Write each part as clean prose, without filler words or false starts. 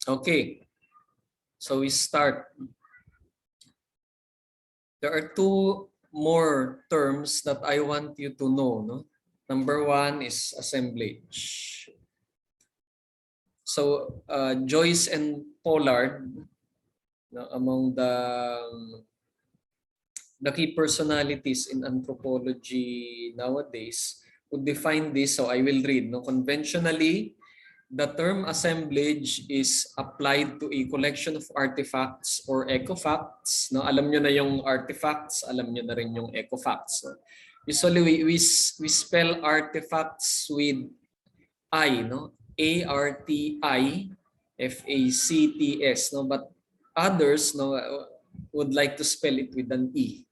Okay, so we start. There are two more terms that I want you to know. No? Number one is assemblage. So Joyce and Pollard, no, among the key personalities in anthropology nowadays, would define this. So I will read. No? Conventionally, the term assemblage is applied to a collection of artifacts or ecofacts. No, alam nyo na yung artifacts, alam nyo na rin yung ecofacts. No? Usually we spell artifacts with I, no? ARTIFACTS, no? But others, no, would like to spell it with an E.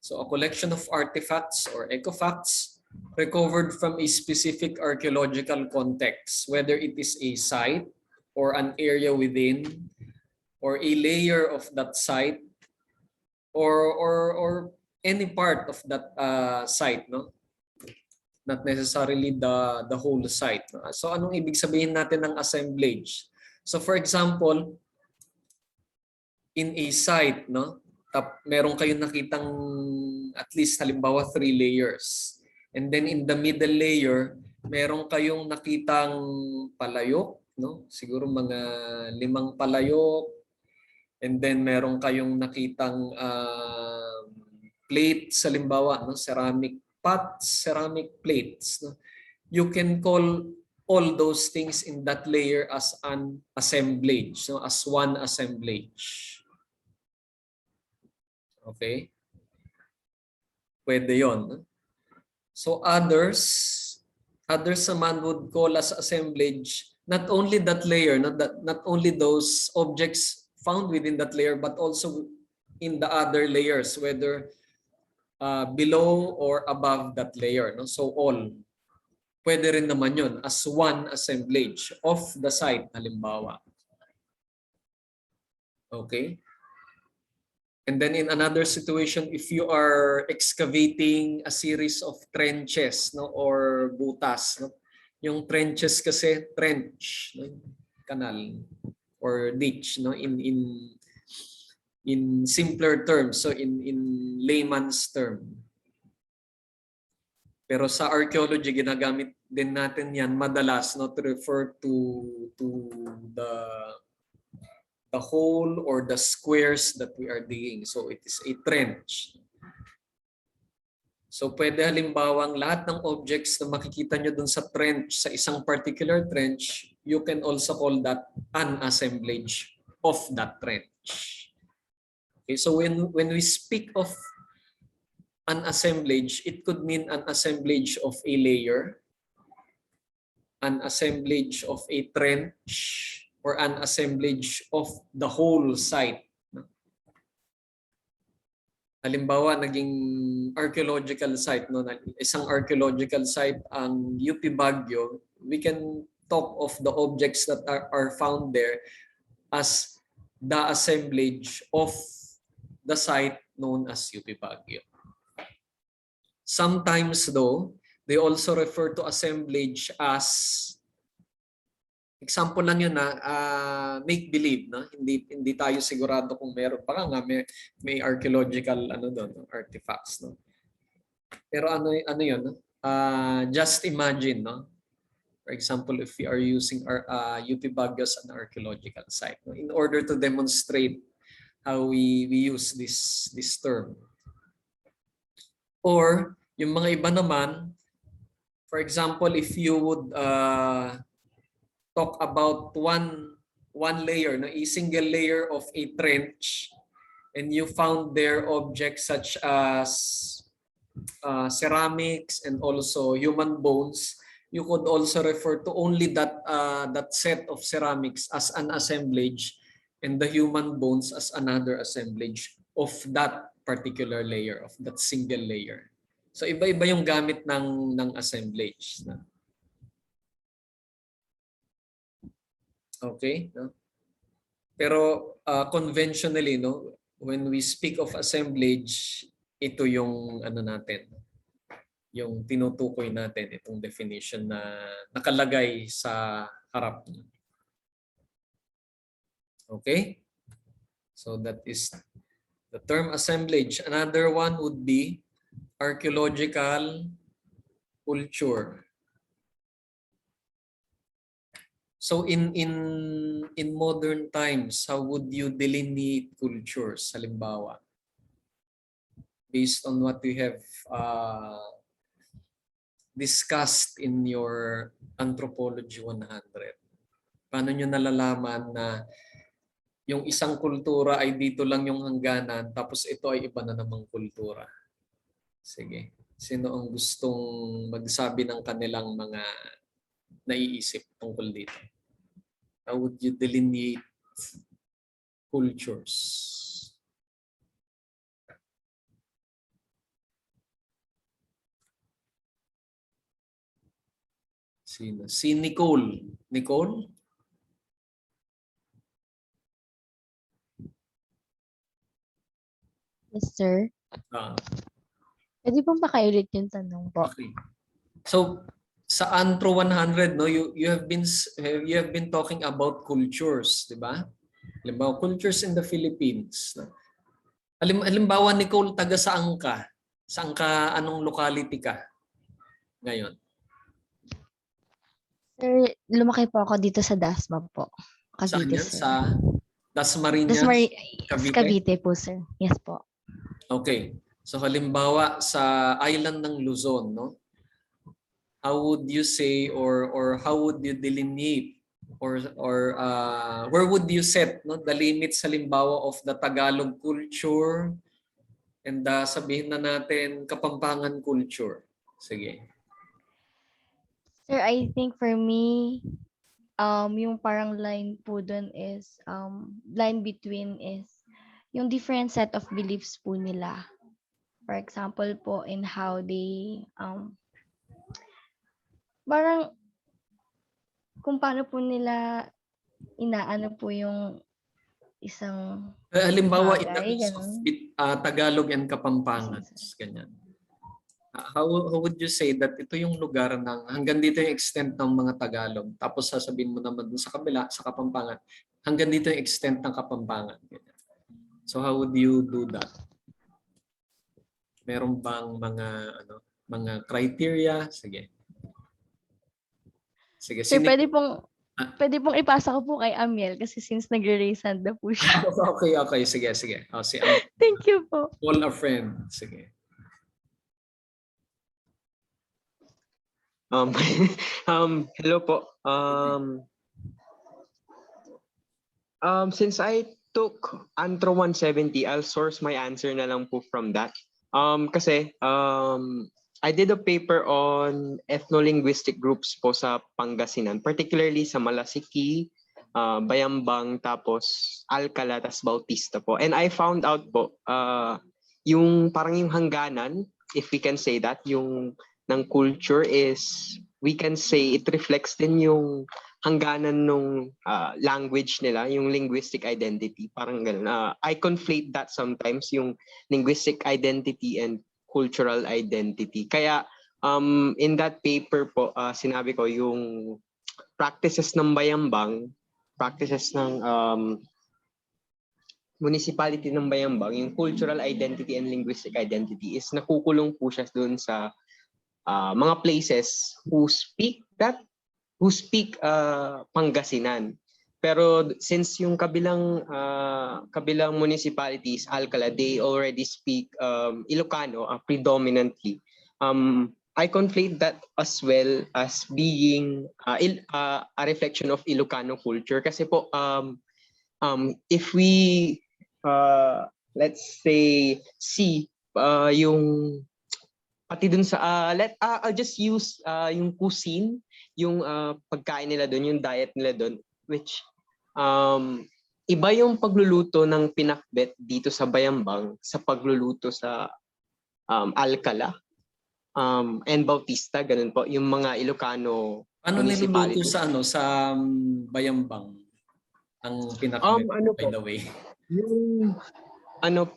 So a collection of artifacts or ecofacts recovered from a specific archaeological context, whether it is a site or an area within or a layer of that site or any part of that site, no? Not necessarily the whole site. No? So anong ibig sabihin natin ng assemblage? So for example, in a site, no? Meron kayong nakitang at least halimbawa 3 layers. And then in the middle layer, meron kayong nakitang palayok, no? Siguro mga 5 palayok. And then meron kayong nakitang plates, halimbawa, no? Ceramic pots, ceramic plates, no? You can call all those things in that layer as an assemblage, no? As one assemblage. Okay? Pwede yon. So others naman would call as assemblage not only that layer, not only those objects found within that layer, but also in the other layers, whether below or above that layer. No? So all. Pwede rin naman yun as one assemblage of the site, halimbawa. Okay? And then in another situation, if you are excavating a series of trenches, no, or butas, no, yung trenches kasi trench, no, kanal or ditch, no, in simpler terms, so in layman's term. Pero sa archaeology ginagamit din natin yan madalas, no, to refer to the hole or the squares that we are digging. So it is a trench. So pwede halimbawang lahat ng objects na makikita nyo dun sa trench, sa isang particular trench, you can also call that an assemblage of that trench. Okay, so when we speak of an assemblage, it could mean an assemblage of a layer, an assemblage of a trench, or an assemblage of the whole site. Halimbawa, naging archaeological site, no? Isang archaeological site ang UP Baguio, we can talk of the objects that are found there as the assemblage of the site known as UP Baguio. Sometimes though, they also refer to assemblage as, example lang yun na make believe, no? Hindi tayo sigurado kung meron, baka nga may archaeological ano doon, artifacts, no? Pero ano yun, no? Just imagine, no? For example, if we are using our UP Baguio as an archaeological site, no? In order to demonstrate how we use this term. Or yung mga iba naman, for example, if you would talk about one layer, no, a single layer of a trench, and you found there objects such as ceramics and also human bones, you could also refer to only that set of ceramics as an assemblage and the human bones as another assemblage of that particular layer, of that single layer. So iba-iba yung gamit ng assemblage. Okay, no? Pero conventionally, no, when we speak of assemblage, ito yung ano natin, yung tinutukoy natin, itong definition na nakalagay sa harap. Okay? So that is the term assemblage. Another one would be archaeological culture. So in modern times, how would you delineate cultures? Halimbawa, based on what we have discussed in your Anthropology 100. Paano nyo nalalaman na yung isang kultura ay dito lang yung hangganan tapos ito ay iba na namang kultura? Sige. Sino ang gustong magsabi ng kanilang mga naiisip tungkol dito? How would you delineate cultures? Sino? Si Nicole. Nicole? Yes, sir. Ah, Pwede pong pakaiulit yung tanong po. okay. So sa Antro 100, no, you have been talking about cultures, di ba? Halimbawa, cultures in the Philippines. No? Halimbawa, Nicole, taga saan ka? Saan ka, anong locality ka ngayon? Sir, lumaki po ako dito sa Dasma po. Saan Cavite, yan? sir. Sa Dasmariñas, Cavite? Cavite po, sir. Yes po. Okay. So halimbawa sa island ng Luzon, no? How would you say or how would you delineate or where would you set, no, the limits halimbawa of the Tagalog culture and sabihin na natin Kapampangan culture? Sige. Sir, I think for me, yung parang line po dun is, line between is yung different set of beliefs po nila. For example po, in how they, parang kung paano po nila inaano po yung isang Halimbawa in the bagay, case of ganun. Tagalog and Kapampangan, ganyan. How would you say that ito yung lugar ng hanggang dito yung extent ng mga Tagalog, tapos sasabihin mo naman dun sa kabila, sa Kapampangan, hanggang dito yung extent ng Kapampangan. Ganyan. So how would you do that? Meron bang mga criteria? Sige. Sige, Sir, pwede pong ipasa ko po kay Amiel kasi since nagre-raise hand na po siya. Okay, sige. Oh, si Am. Thank you po. Call a friend. Sige. Hello po. Since I took Antro 170, I'll source my answer na lang po from that. Kasi I did a paper on ethno-linguistic groups po sa Pangasinan, particularly sa Malasiki, Bayambang, tapos Alcala, tas Bautista po. And I found out po, yung parang yung hangganan, if we can say that, yung ng culture is, we can say it reflects din yung hangganan nung language nila, yung linguistic identity. Parang ganun. I conflate that sometimes, yung linguistic identity and cultural identity. Kaya in that paper po, sinabi ko yung practices ng Bayambang, practices ng municipality ng Bayambang, yung cultural identity and linguistic identity is nakukulong po siya doon sa mga places who speak Pangasinan. Pero since yung kabilang municipalities, Alcala, they already speak Ilocano predominantly. I conflate that as well as being a reflection of Ilocano culture. Kasi po, if we, let's say, see yung pati dun sa I'll just use yung cuisine, yung pagkain nila doon, yung diet nila doon, which iba yung pagluluto ng pinakbet dito sa Bayambang sa pagluluto sa Alcala and Bautista, ganun po yung mga Ilocano Ano niluluto municipality. sa Bayambang ang pinakbet, by the way? Yung ano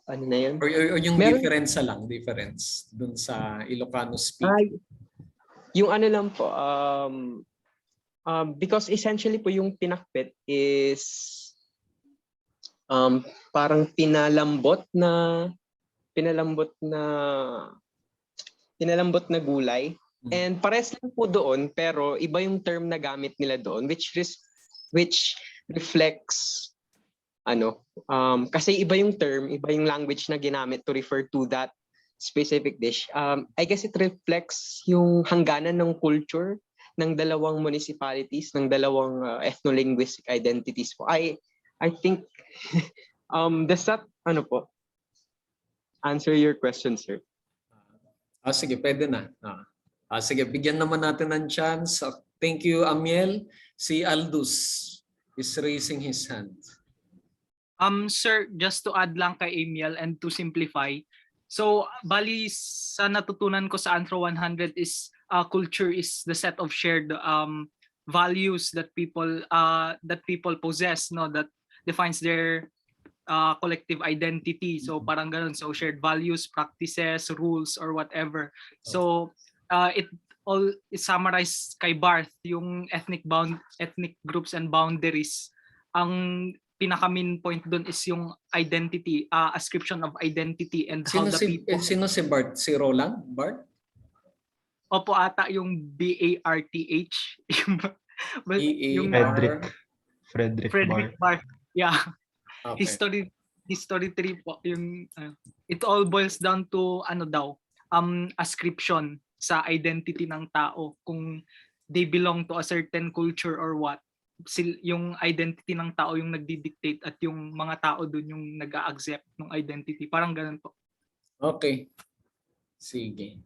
na yun? Or yung difference dun sa Ilocano speak. Yung ano lang po, because essentially po yung pinakbet is parang pinalambot na gulay. And pares lang po doon, pero iba yung term na gamit nila doon, which reflects kasi iba yung term, iba yung language na ginamit to refer to that specific dish. I guess it reflects yung hangganan ng culture ng dalawang municipalities, ng dalawang ethno-linguistic identities po. I think does that answer your question, sir? Sige, pwede na. Sige, bigyan naman natin ng chance. Thank you, Amiel. Si Aldous is raising his hand. Sir, just to add lang kay Amiel and to simplify. So, bali sa natutunan ko sa Anthro 100 is culture is the set of shared values that people possess, no, that defines their collective identity. So parang ganun. So shared values, practices, rules, or whatever. So it all is summarized kay Barth, yung ethnic groups and boundaries. Ang pinaka main point doon is yung identity, ascription of identity and how the people. Sino si Bart? Si Roland? Bart? Opo ata yung BARTH. Yung Frederick Barth. Yeah. Okay. History 3 po yung it all boils down to ascription sa identity ng tao, kung they belong to a certain culture or what. Yung identity ng tao yung nagdi-dictate at yung mga tao dun yung nag-a-accept ng identity, parang ganun po. Okay, sige.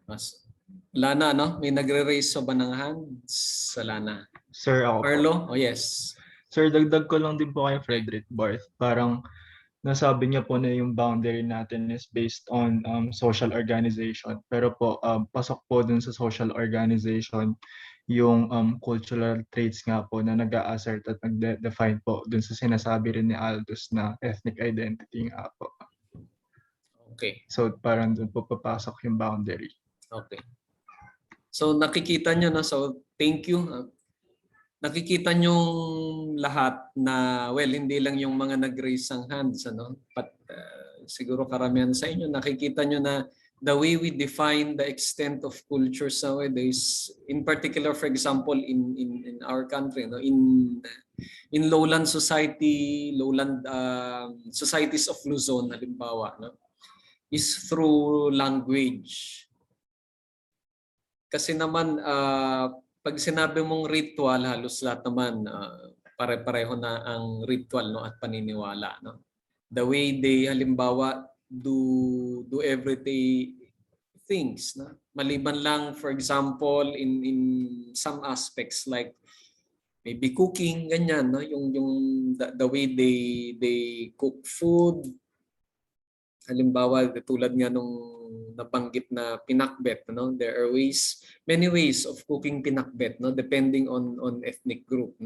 Lana, no? May nagre-raise ba ng hands? Sa Lana. Sir, ako Arlo? Oh yes. Sir, dagdag ko lang din po kay Frederick Barth. Parang nasabi niya po na yung boundary natin is based on social organization. Pero po, pasok po dun sa social organization yung cultural traits nga po na nag-a-assert at nag-define po dun sa sinasabi rin ni Aldous na ethnic identity nga po. Okay. So parang dun po papasok yung boundary. Okay. So nakikita nyo na, so thank you. Nakikita nyo lahat na, well, hindi lang yung mga nag-raise ang hands, but siguro karamihan sa inyo, nakikita nyo na the way we define the extent of cultures nowadays, in particular, for example, in our country, in lowland society, lowland societies of Luzon, halimbawa, is through language. Kasi naman, pag sinabi mong ritual, halos lahat naman pare-pareho na ang ritual, at paniniwala. The way they halimbawa do everyday things. Maliban lang, for example, in some aspects like maybe cooking, ganyan. Yung the way they cook food. Halimbawa, tulad nga nung nabanggit na pinakbet, there are many ways of cooking pinakbet, depending on ethnic group,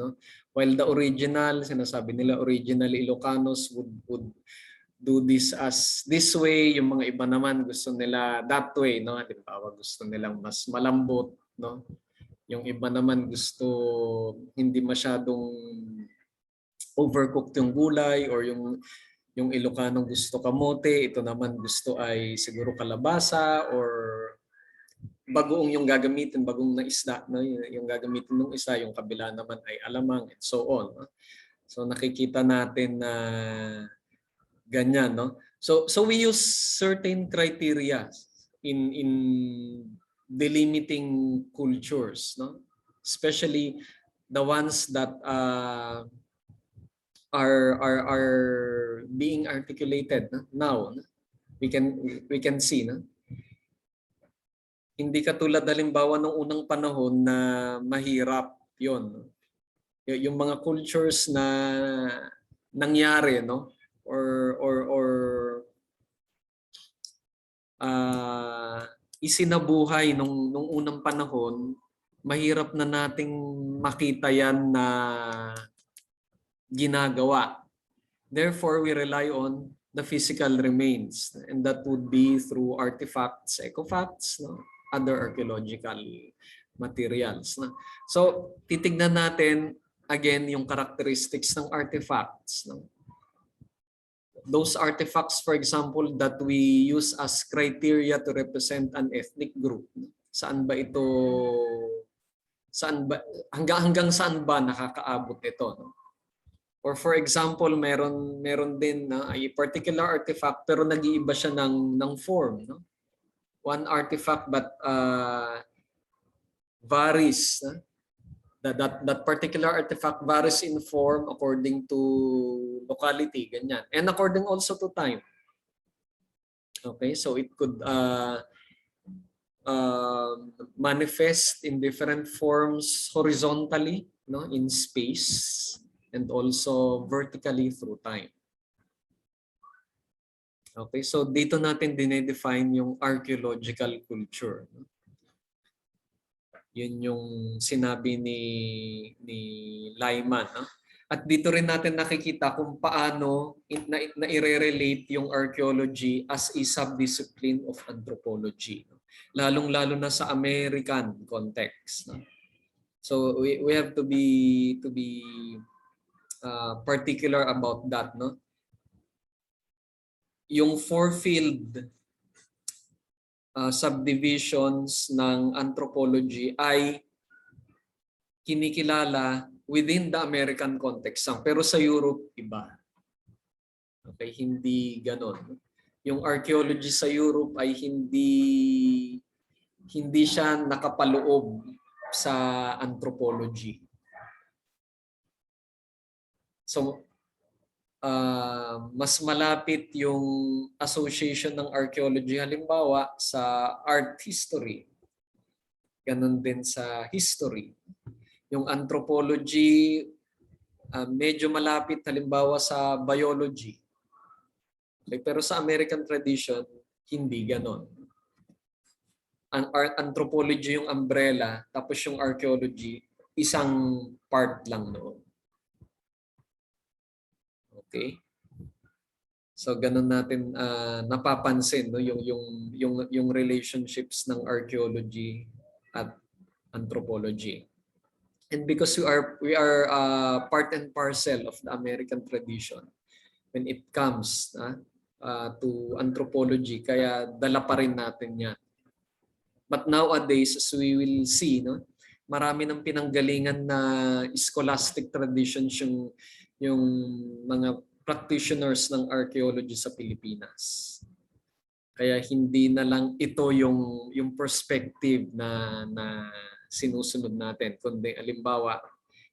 while the original, sinasabi nila original Ilocanos would do this as this way, yung mga iba naman gusto nila that way, halimbawa gusto nilang mas malambot, yung iba naman gusto hindi masyadong overcooked yung gulay, or yung Ilocano gusto kamote, ito naman gusto ay siguro kalabasa, or bagoong yung gagamitin, bagong na isda, yung gagamitin ng isa, yung kabila naman ay alamang, and so on. So nakikita natin na ganyan, So we use certain criteria in delimiting cultures, especially the ones that are being articulated now. We can see, hindi katulad halimbawa nung unang panahon na mahirap yon, yung mga cultures na nangyari, or isinabuhay nung unang panahon, mahirap na nating makita yan na ginagawa. Therefore, we rely on the physical remains, and that would be through artifacts, ecofacts, other archaeological materials. So, titignan natin again yung characteristics ng artifacts. those artifacts, for example, that we use as criteria to represent an ethnic group, saan ba ito, hanggang saan ba nakakaabot ito, no? Or for example, meron din na a particular artifact pero nag-iiba siya ng form, no? One artifact but varies, no? That particular artifact varies in form according to locality, ganyan. And according also to time. Okay, so it could manifest in different forms horizontally, no, in space, and also vertically through time. Okay, so dito natin dinedefine yung archaeological culture. Yun yung sinabi ni Lyman. At dito rin natin nakikita kung paano na i-relate yung archaeology as a subdiscipline of anthropology. Lalong-lalo na sa American context. So we have to be particular about that, no? Yung four-field subdivisions ng anthropology ay kinikilala within the American context. Pero sa Europe, iba. Okay, hindi ganon. Yung archaeology sa Europe ay hindi siya nakapaloob sa anthropology. So, mas malapit yung association ng archaeology halimbawa sa art history. Ganon din sa history. Yung anthropology medyo malapit halimbawa sa biology. Okay, pero sa American tradition, hindi ganon. Anthropology yung umbrella, tapos yung archaeology, isang part lang noon. Okay? So ganun natin napapansin, no, yung relationships ng archaeology at anthropology. And because we are part and parcel of the American tradition when it comes to anthropology, kaya dala pa rin natin yan. But nowadays, as we will see, no, marami ng pinanggalingan na scholastic traditions yung mga practitioners ng archaeology sa Pilipinas. Kaya hindi na lang ito yung perspective na sinusunod natin, kundi halimbawa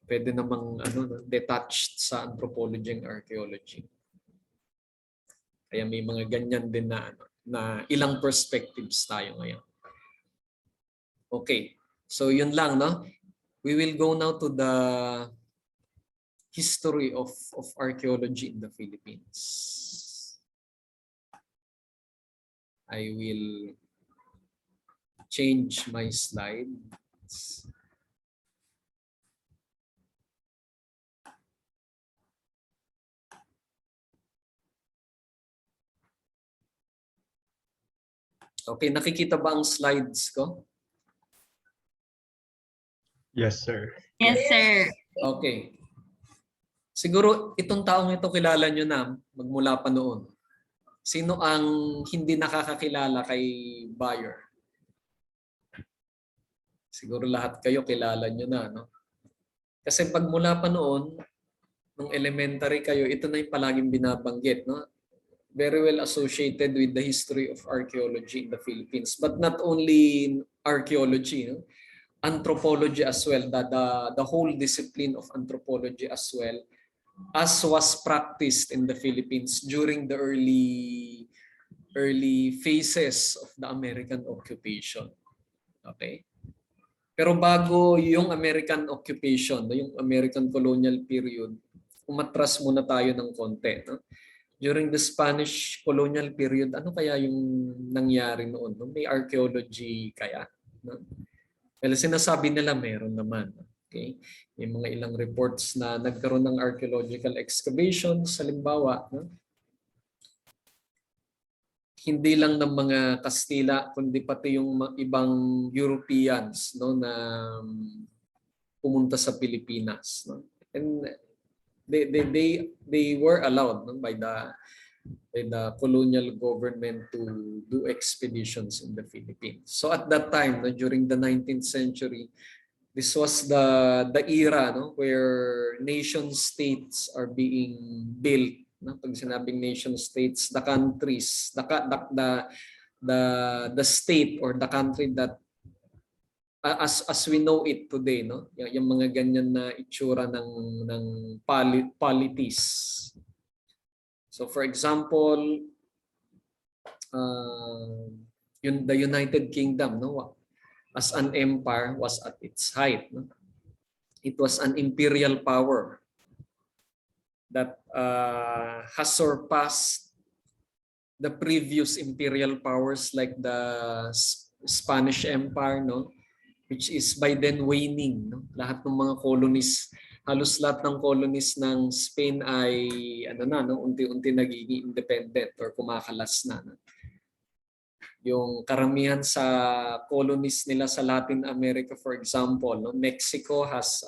pwede namang detached sa anthropology and archaeology. Kaya may mga ganyan din na ilang perspectives tayo ngayon. Okay. So yun lang, no? We will go now to the history of archaeology in the Philippines. I will change my slides. Okay, nakikita ba ang slides ko? Yes, sir. Yes, sir. Okay. Siguro itong taong ito kilala nyo na magmula pa noon. Sino ang hindi nakakakilala kay Bayer? Siguro lahat kayo kilala nyo na, no? Kasi pag mula pa noon, nung elementary kayo, ito na yung palaging binabanggit, no? Very well associated with the history of archaeology in the Philippines. But not only archaeology, no? Anthropology as well, the whole discipline of anthropology as well, as was practiced in the Philippines during the early phases of the American occupation. Okay? Pero bago yung American occupation, yung American colonial period, umatras muna tayo ng konti. No? During the Spanish colonial period, ano kaya yung nangyari noon? No? May archaeology kaya? No? Well, sinasabi nila meron naman. Okay? May mga ilang reports na nagkaroon ng archaeological excavations, halimbawa, no? Hindi lang ng mga Kastila, kundi pati yung ibang Europeans, no, na pumunta sa Pilipinas. No? And they were allowed, no, by by the colonial government to do expeditions in the Philippines. So at that time, no, during the 19th century, this was the era, no, where nation states are being built. No? Pag sinabing nation states, the countries, the state or the country that as we know it today, no, yung mga ganyan na itsura ng polities. So for example, the United Kingdom, no, as an empire was at its height. No? It was an imperial power that has surpassed the previous imperial powers like the Spanish Empire, no, which is by then waning. No? Lahat ng mga colonies, halos lahat ng colonies ng Spain ay unti-unti nagiging independent or kumakalas na. No? Yung karamihan sa colonies nila sa Latin America, for example, no, Mexico has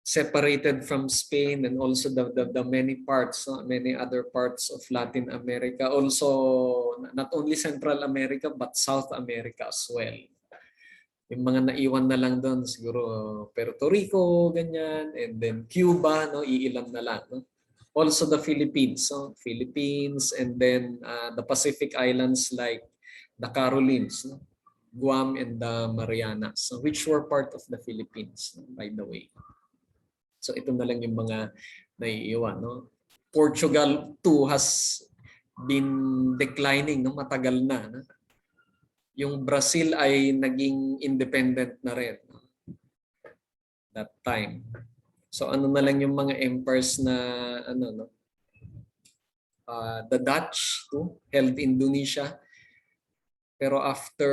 separated from Spain, and also the many parts, no, many other parts of Latin America, also not only Central America but South America as well. Yung mga naiwan na lang doon siguro Puerto Rico, ganyan, and then Cuba, no, iilan na lang, no. Also the Philippines, no? Philippines, and then the Pacific Islands like the Carolines, no? Guam and the Marianas, so which were part of the Philippines, no? By the way. So ito na lang yung mga naiiwan. No? Portugal too has been declining, no? Matagal na. No? Yung Brazil ay naging independent na rin, no? That time. So ano na lang yung mga empires na the Dutch too held Indonesia. Pero after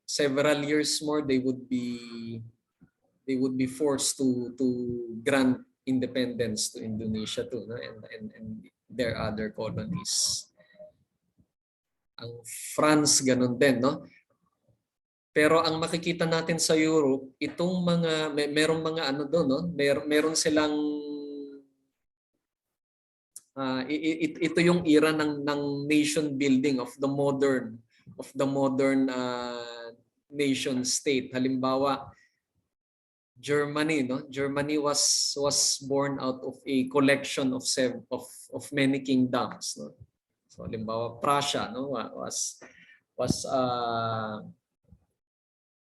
several years more, they would be forced to grant independence to Indonesia too, no? and their other colonies. Ang France ganun din, no? Pero ang makikita natin sa Europe, itong mga merong mga doon, no? Meron silang ito yung era ng nation building of the modern nation state. Halimbawa, Germany, no? Germany was born out of a collection of many kingdoms, no? So halimbawa, Prussia, no, was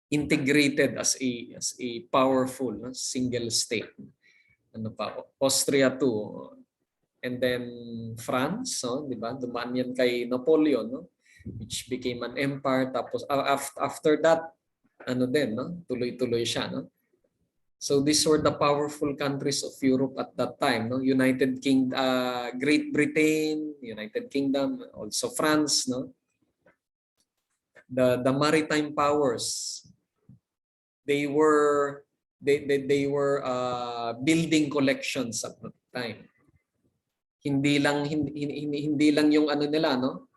integrated as a powerful, no, single state. Ano pa? Austria too. And then France, no, 'di ba? Dumaan yan kay Napoleon, no, which became an empire. Tapos after that, no, tuloy-tuloy siya, no. So these were the powerful countries of Europe at that time, no. Great Britain, United Kingdom, also France, no. The maritime powers, they were building collections at that time. Hindi lang yung nila, no,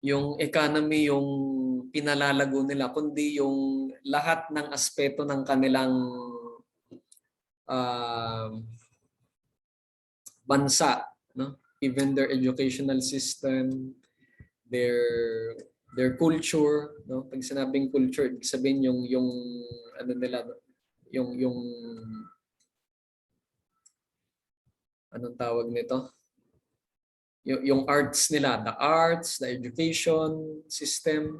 yung economy yung pinalalago nila, kundi yung lahat ng aspeto ng kanilang bansa, no, even their educational system, their culture, no. Pag sinabing culture, ibig sabihin yung nila, yung anong tawag nito? Yung arts nila, the arts, the education system.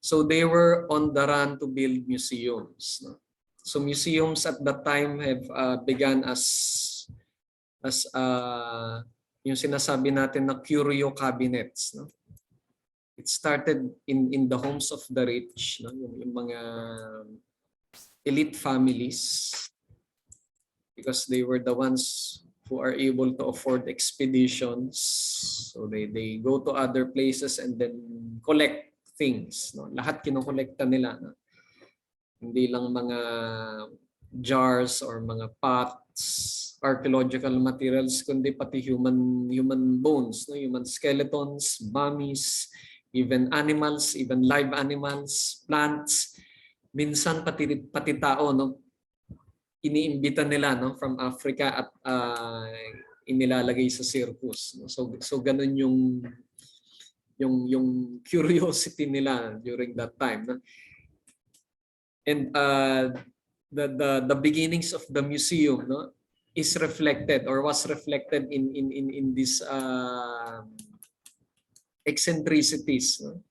So they were on the run to build museums, no? So museums at that time have begun as yung sinasabi natin na curio cabinets, no? It started in the homes of the rich, no? Yung mga elite families, because they were the ones who are able to afford expeditions. So they go to other places and then collect things, no? Lahat kinokolekta nila, no? Hindi lang mga jars or mga pots, archaeological materials, kundi pati human bones, no? Human skeletons, mummies, even animals, even live animals, plants. minsan pati tao, no, iniimbita nila, no, from Africa at inilalagay sa circus, no? So ganun yung curiosity nila during that time, no? And the beginnings of the museum, no, is reflected or was reflected in this eccentricities, no?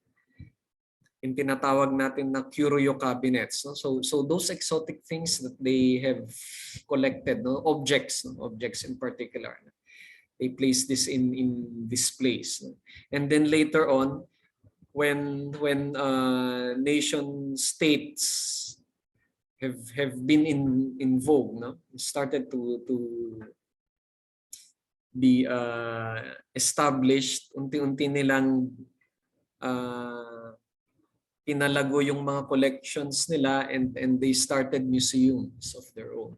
Yung tinatawag natin na curio cabinets, no? So those exotic things that they have collected, no, objects, no, objects in particular, no? They place this in this place, no? And then later on, when nation states have been in vogue, no, started to be established, unti-unti nilang pinalago yung mga collections nila, and they started museums of their own.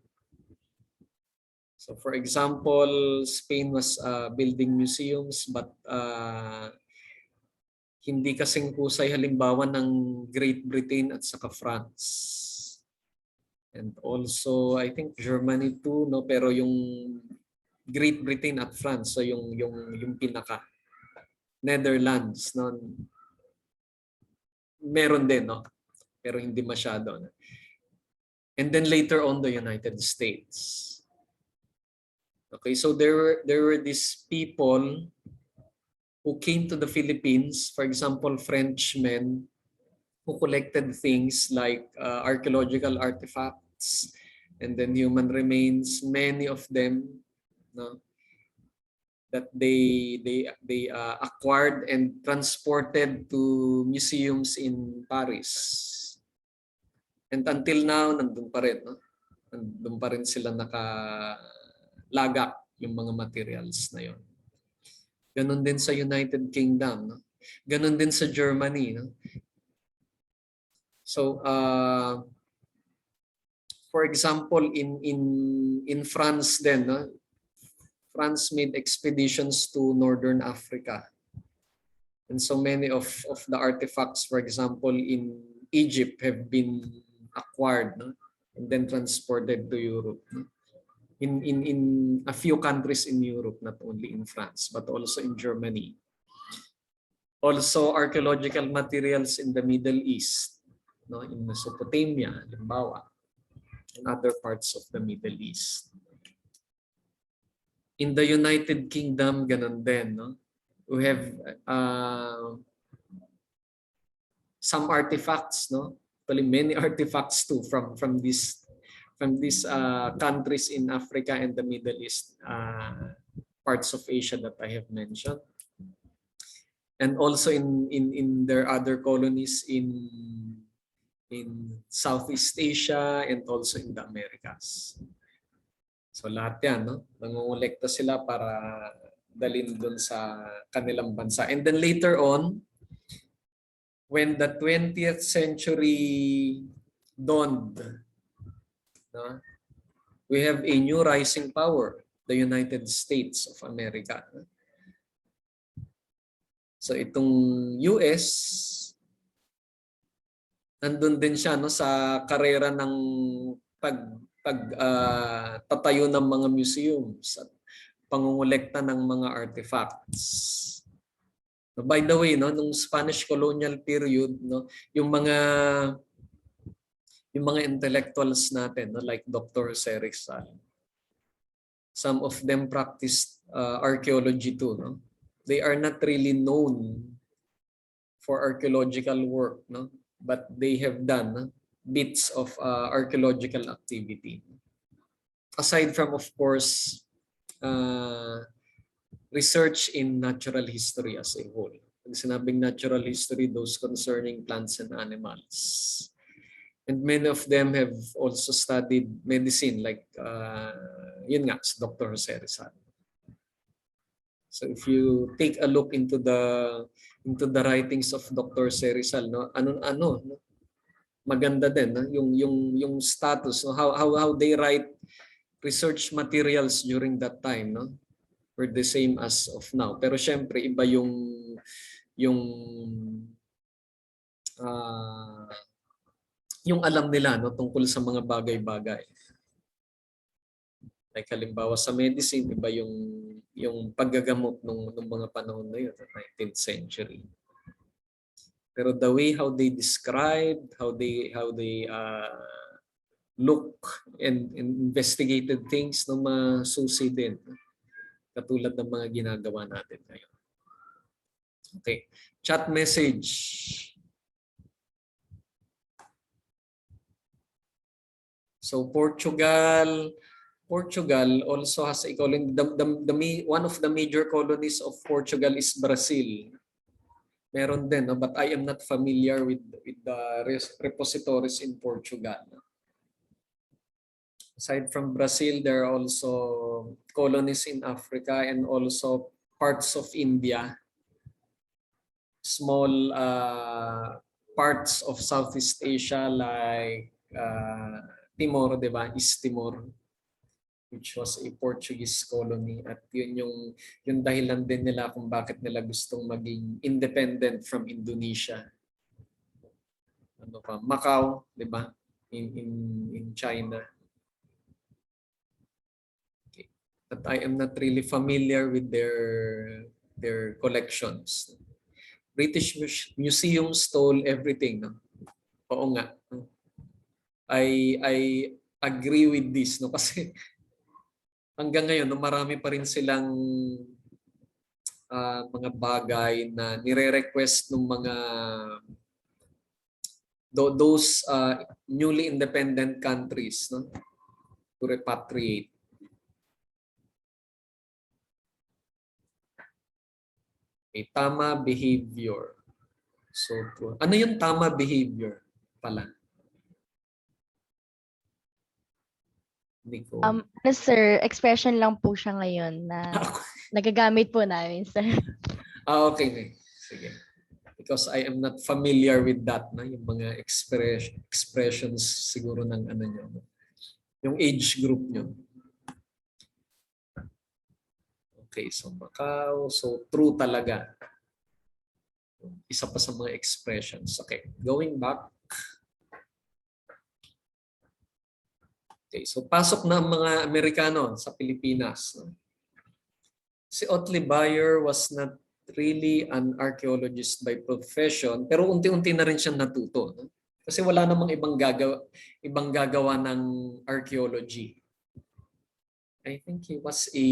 So for example, Spain was building museums, but hindi kasing husay halimbawa ng Great Britain at saka France. And also I think Germany too, no, pero yung Great Britain at France, so yung pinaka. Netherlands, no, meron din, no, pero hindi masyado, no? And then later on, the United States. Okay, so there were these people who came to the Philippines, for example, Frenchmen, who collected things like archaeological artifacts and then human remains, many of them, no, that they acquired and transported to museums in Paris. And until now, nandun pa rin, no? Nandun pa rin sila nakalagak yung mga materials na yon. Ganon din sa United Kingdom, no? Ganon din sa Germany, no? So for example, in France then, no? France made expeditions to Northern Africa. And so many of the artifacts, for example, in Egypt have been acquired, no, and then transported to Europe, no? In a few countries in Europe, not only in France, but also in Germany. Also archaeological materials in the Middle East, no, in Mesopotamia, halimbawa, and other parts of the Middle East. In the United Kingdom, ganun din, no? We have some artifacts, no? Actually, many artifacts too from these countries in Africa and the Middle East, parts of Asia that I have mentioned, and also in their other colonies in Southeast Asia and also in the Americas. So lahat yan, no? Nangongolekta sila para dalhin doon sa kanilang bansa. And then later on, when the 20th century dawned, no, we have a new rising power, the United States of America. So itong US, nandun din siya, no, sa karera ng tatayo ng mga museums at pangungulekta ng mga artifacts. By the way, no, nung Spanish colonial period, no, yung mga intellectuals natin, no, like Dr. Jose Rizal, some of them practiced archaeology too, no? They are not really known for archaeological work, no, but they have done bits of archaeological activity. Aside from, of course, research in natural history as a whole. Pag sinabing natural history, those concerning plants and animals. And many of them have also studied medicine, like yun nga, Dr. Jose Rizal. So if you take a look into the writings of Dr. Jose Rizal, no, no, maganda din, no? yung status, no? how they write research materials during that time, no, were the same as of now. Pero syempre iba yung yung alam nila no tungkol sa mga bagay-bagay. Like halimbawa sa medicine, iba yung paggagamot nung mga panahon na yun, 19th century. Pero the way how they describe, how they look and investigated things no masusi din. Katulad ng mga ginagawa natin ngayon. Okay. Chat message. So Portugal also has a colony. One of the major colonies of Portugal is Brazil. Meron din, no? But I am not familiar with the repositories in Portugal. Aside from Brazil, there are also colonies in Africa and also parts of India. Small parts of Southeast Asia like Timor, di ba? East Timor, which was a Portuguese colony, at yun yung dahilan din nila kung bakit nila gustong maging independent from Indonesia. Ano pa? Macau, di ba? In China. Okay. But I am not really familiar with their collections. British Museum stole everything, no? Oo nga. I agree with this, no, kasi hanggang ngayon no, marami pa rin silang mga bagay na nire-request ng mga those newly independent countries, no, to repatriate. Okay, tama behavior. So, ano yung tama behavior pala? Sir, expression lang po siya ngayon na nagagamit po namin, sir. Okay. Sige. Because I am not familiar with that, na yung mga expressions siguro ng ano nyo, no? Yung age group nyo. Okay, so Macau, so true talaga. Isa pa sa mga expressions. Okay, going back. Okay, so pasok na ang mga Amerikano sa Pilipinas. Si Otley Bayer was not really an archaeologist by profession, pero unti-unti na rin siyang natuto. No? Kasi wala namang ibang gagawa ng archaeology. I think he was a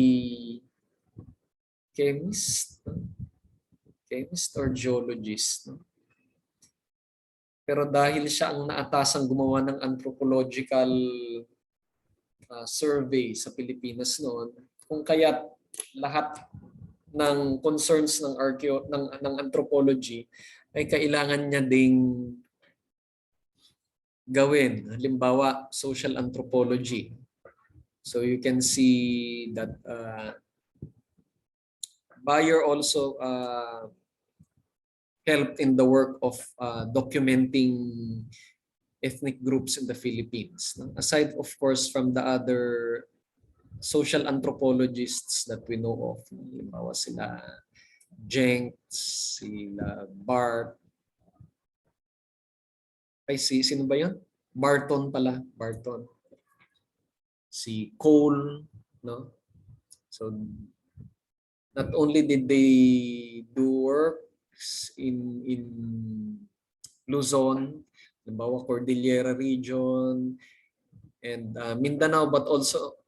chemist or geologist. No? Pero dahil siya ang naatasang gumawa ng anthropological survey sa Pilipinas noon, kung kaya't lahat ng concerns ng anthropology ay kailangan niya ding gawin. Halimbawa, social anthropology. So you can see that Bayer also helped in the work of documenting ethnic groups in the Philippines. No? Aside, of course, from the other social anthropologists that we know of. Halimbawa sila Jenks, sila Bart. Ay, sino ba yun? Barton pala. Barton. Si Cole. No? So, not only did they do works in Luzon, halimbawa Cordillera region, and Mindanao, but also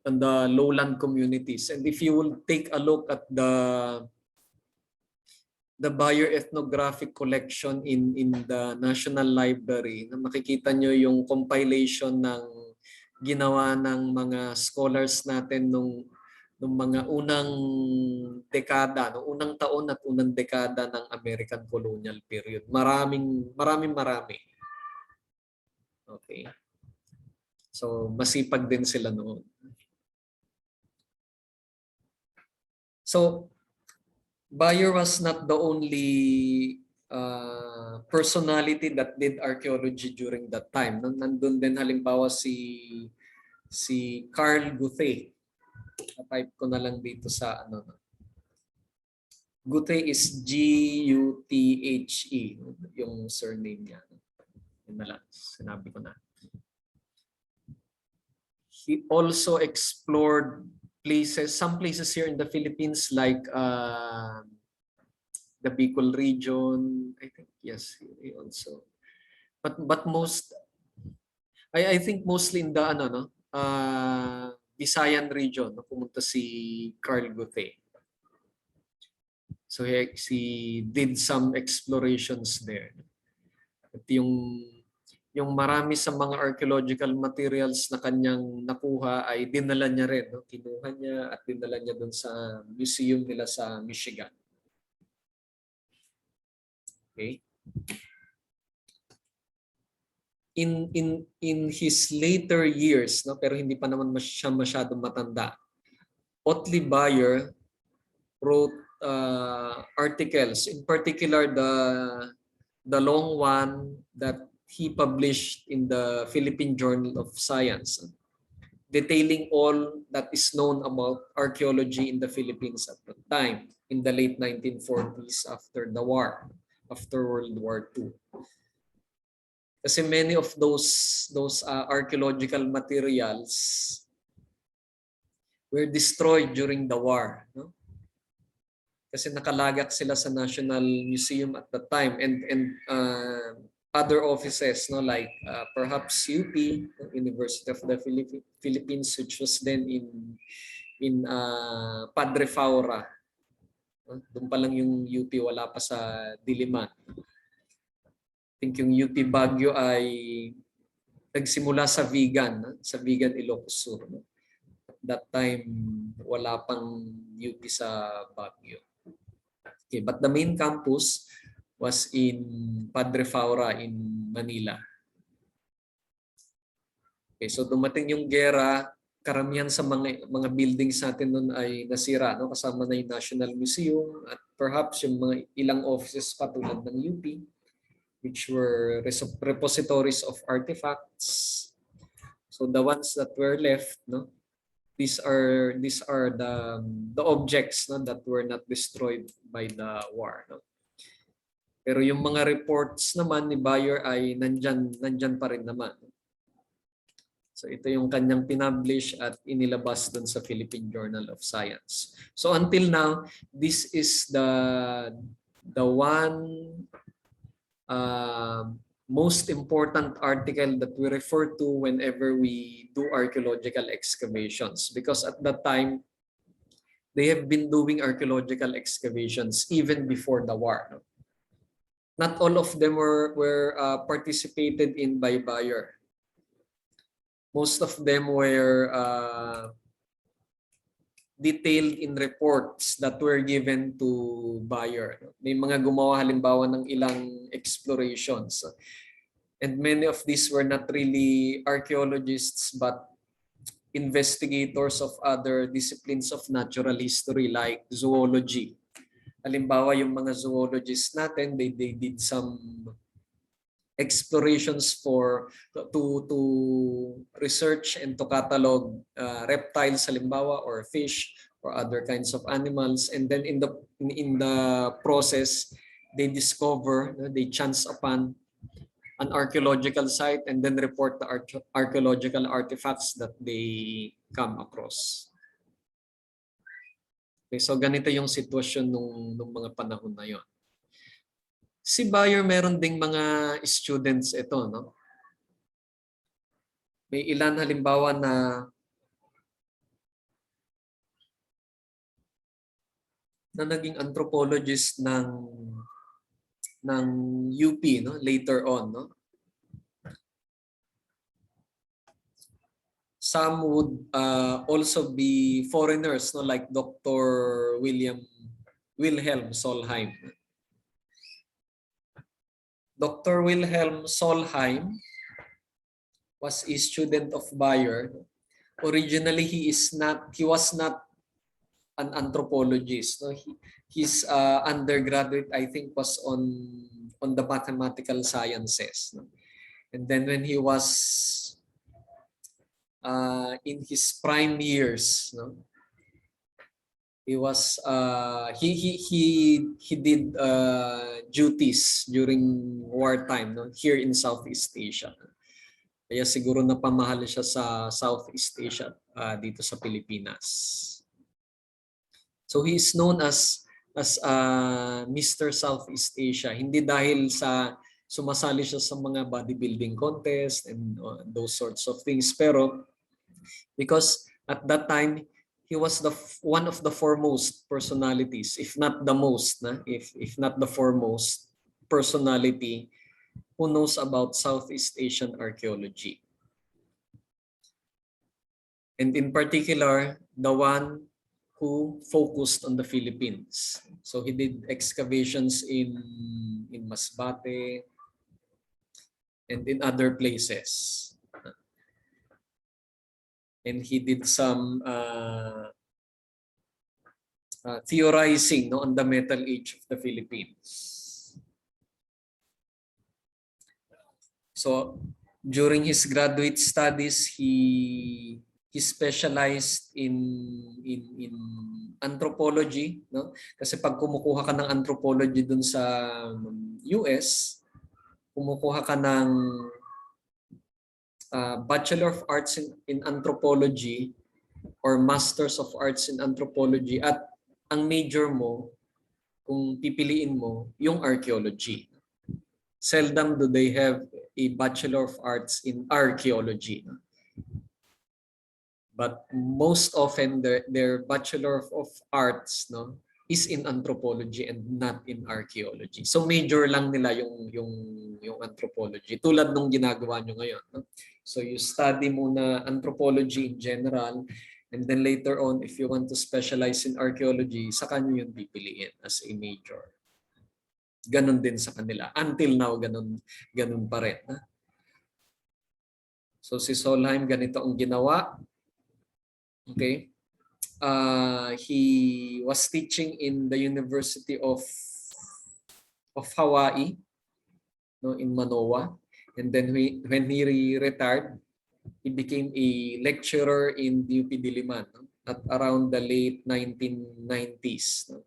on the lowland communities. And if you will take a look at the Bayer ethnographic collection in the National Library, na makikita nyo yung compilation ng ginawa ng mga scholars natin nung mga unang dekada, nung unang taon at unang dekada ng American colonial period. Marami. Okay. So masipag din sila noon. So, Bayer was not the only personality that did archaeology during that time. Nandun din halimbawa si Carl Guthe. Type ko na lang dito sa ano. Guthe is Guthe, yung surname niya. Yun na lang, sinabi ko na. He also explored some places here in the Philippines like the Bicol region. I think yes, he also. But I think mostly in the Visayan region, no, pumunta si Carl Guthe. So he did some explorations there. At yung marami sa mga archaeological materials na kanyang nakuha ay dinala niya rin. No? Kinuha niya at dinala niya doon sa museum nila sa Michigan. Okay. In his later years, no, pero hindi pa naman siya masyadong matanda, Otley Bayer wrote articles, in particular the long one that he published in the Philippine Journal of Science, detailing all that is known about archaeology in the Philippines at the time, in the late 1940s after the war, after World War II. Kasi many of those archaeological materials were destroyed during the war, no? Kasi nakalagak sila sa National Museum at the time, and other offices, no, like perhaps UP, University of the Philippines, which was then in Padre Faura. Doon pa lang yung UP, wala pa sa Diliman. I think yung UP Baguio ay nagsimula sa Vigan, Ilocos Sur. At that time, wala pang UP sa Baguio. Okay, but the main campus was in Padre Faura in Manila. Okay, so dumating yung gera, karamihan sa mga buildings natin noon ay nasira, no? Kasama na yung National Museum at perhaps yung mga ilang offices pa tulad ng UP, which were repositories of artifacts. So the ones that were left, no, these are the objects, no, that were not destroyed by the war, no. Pero yung mga reports naman ni Bayer ay nandyan pa rin naman. So ito yung kanyang pinublish at inilabas dun sa Philippine Journal of Science. So until now, this is the one most important article that we refer to whenever we do archaeological excavations, because at that time they have been doing archaeological excavations even before the war. No? Not all of them were participated in by Bayer. Most of them were detailed in reports that were given to Bayer. May mga gumawa halimbawa ng ilang explorations. And many of these were not really archaeologists but investigators of other disciplines of natural history like zoology. Halimbawa yung mga zoologists natin, they did some explorations to research and to catalog reptiles halimbawa or fish or other kinds of animals, and then in the process they chance upon an archaeological site and then report the archaeological artifacts that they come across. Okay, so ganito yung sitwasyon nung mga panahon na yon. Si Bayer meron ding mga students ito, no? May ilan halimbawa na naging anthropologist ng UP, no, later on, no? Some would also be foreigners, no, like Dr. Wilhelm Solheim. Dr. Wilhelm Solheim was a student of Bayer. Originally, he was not an anthropologist. No? His undergraduate, I think, was on the mathematical sciences. No? And then when he was in his prime years, no, he did duties during wartime, no, here in Southeast Asia. Kaya siguro napamahal siya sa Southeast Asia dito sa Pilipinas. So he is known as Mr. Southeast Asia, hindi dahil sa sumasali siya sa mga bodybuilding contest and those sorts of things, pero because at that time he was one of the foremost personalities, if not the most, if not the foremost personality who knows about Southeast Asian archaeology. And in particular, the one who focused on the Philippines. So he did excavations in Masbate and in other places. And he did some theorizing, no, on the Metal Age of the Philippines. So during his graduate studies, he specialized in anthropology, no? Kasi pag kumukuha ka ng anthropology dun sa US, kumukuha ka ng Bachelor of Arts in Anthropology or Masters of Arts in Anthropology, at ang major mo, kung pipiliin mo, yung archaeology. Seldom do they have a Bachelor of Arts in Archaeology. But most often their Bachelor of Arts, no, is in anthropology and not in archaeology. So major lang nila yung anthropology, tulad nung ginagawa nyo ngayon, no? So you study muna anthropology in general, and then later on, if you want to specialize in archaeology, saka nyo yung pipiliin as a major. Ganon din sa kanila. Until now, ganon pa rin. Ha? So si Solheim, ganito ang ginawa. Okay. He was teaching in the University of Hawaii, no, in Manoa. And then when he retired, he became a lecturer in the UP Diliman, no, at around the late 1990s. No.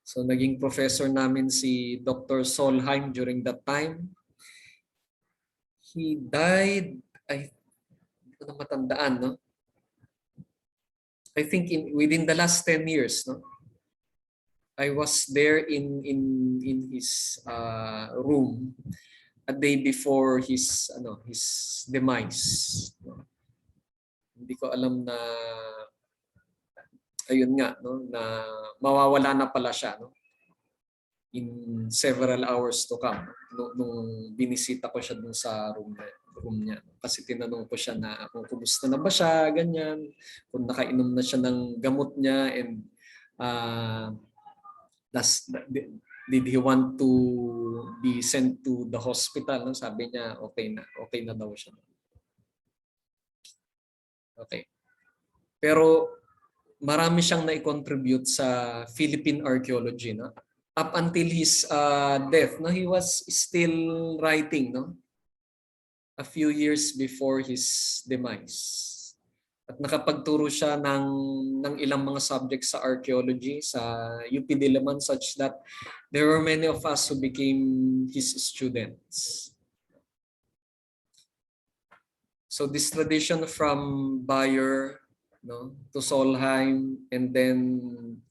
So naging professor namin si Dr. Solheim during that time. He died, hindi ko na matandaan, no? I think within the last 10 years, no? I was there in his room a day before his demise. No? Hindi ko alam na ayun nga, no, na mawawala na pala siya, no, in several hours to come. Nung binisita ko siya dun sa room niya. Kasi tinanong ko siya na kung kumusta na ba siya, ganyan. Kung nakainom na siya ng gamot niya, and did he want to be sent to the hospital? No? Sabi niya, okay na daw siya. Okay. Pero marami siyang na-contribute sa Philippine archaeology, no? Up until his death, no, he was still writing, no, a few years before his demise. At nakapagturo siya ng ilang mga subjects sa archaeology sa UP Diliman, such that there were many of us who became his students. So this tradition from Bayer, no, to Solheim, and then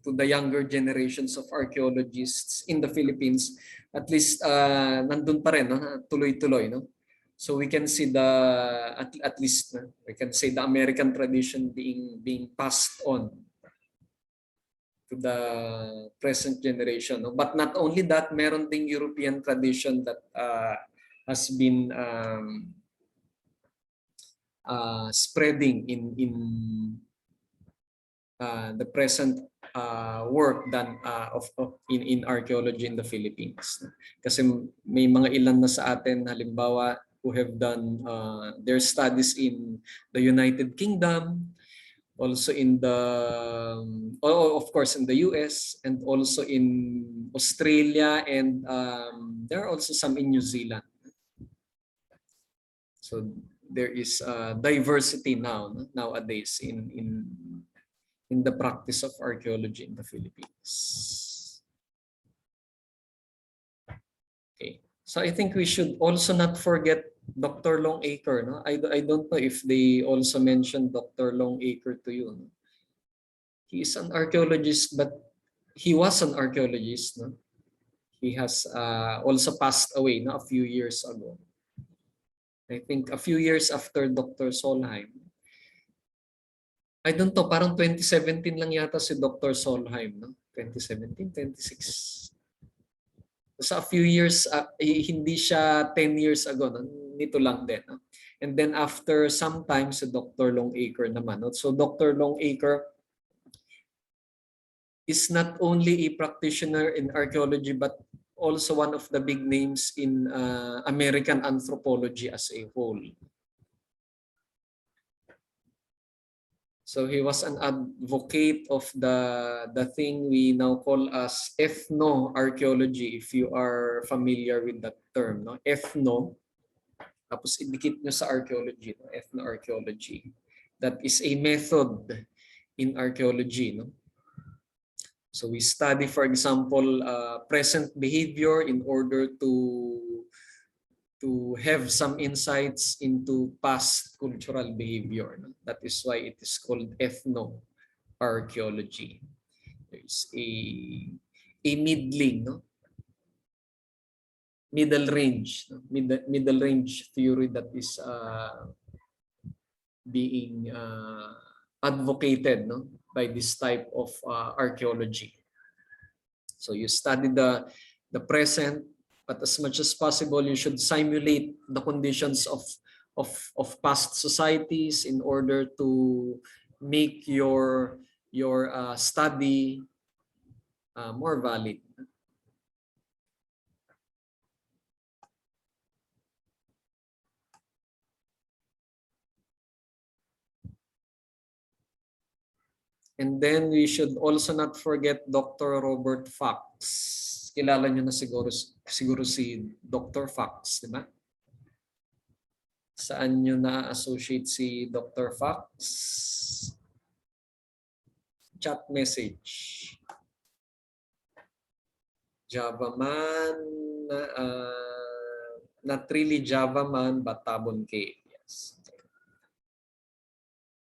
to the younger generations of archaeologists in the Philippines, at least nandun pa rin, no, tuloy-tuloy, no. So we can see at least we can say the American tradition being passed on to the present generation, no? But not only that, meron ding European tradition that has been spreading in the present work done in archaeology in the Philippines. Kasi may mga ilan na sa atin, halimbawa, who have done their studies in the United Kingdom, also in of course in the US, and also in Australia, and there are also some in New Zealand. So there is diversity nowadays in in the practice of archaeology in the Philippines. Okay, so I think we should also not forget Dr. Longacre. No? I don't know if they also mentioned Dr. Longacre to you. No? He is an archaeologist, but he was an archaeologist. No? He has also passed away a few years ago. I think a few years after Dr. Solheim. I don't know, parang 2017 lang yata si Dr. Solheim. No? 2017, 26. So a few years, hindi siya 10 years ago. No? Nito lang din. No? And then after some time, si Dr. Longacre naman. No? So Dr. Longacre is not only a practitioner in archaeology, but also one of the big names in American anthropology as a whole. So he was an advocate of the thing we now call as ethno-archaeology, if you are familiar with that term. No? Ethno, tapos idikit nyo sa archaeology, no? Ethno-archaeology. That is a method in archaeology. No? So we study, for example, present behavior in order to have some insights into past cultural behavior. No? That is why it is called ethno-archaeology. There is a middling, no? Middle range, no? Middle range theory that is being advocated, no? By this type of archaeology. So you study the present, but as much as possible, you should simulate the conditions of past societies in order to make your study more valid. And then we should also not forget Dr. Robert Fox. Kilala niyo na siguro si Dr. Fox, di ba? Saan niyo na-associate si Dr. Fox? Chat message. Java man, not really Java man, but Tabon Cave. Yes.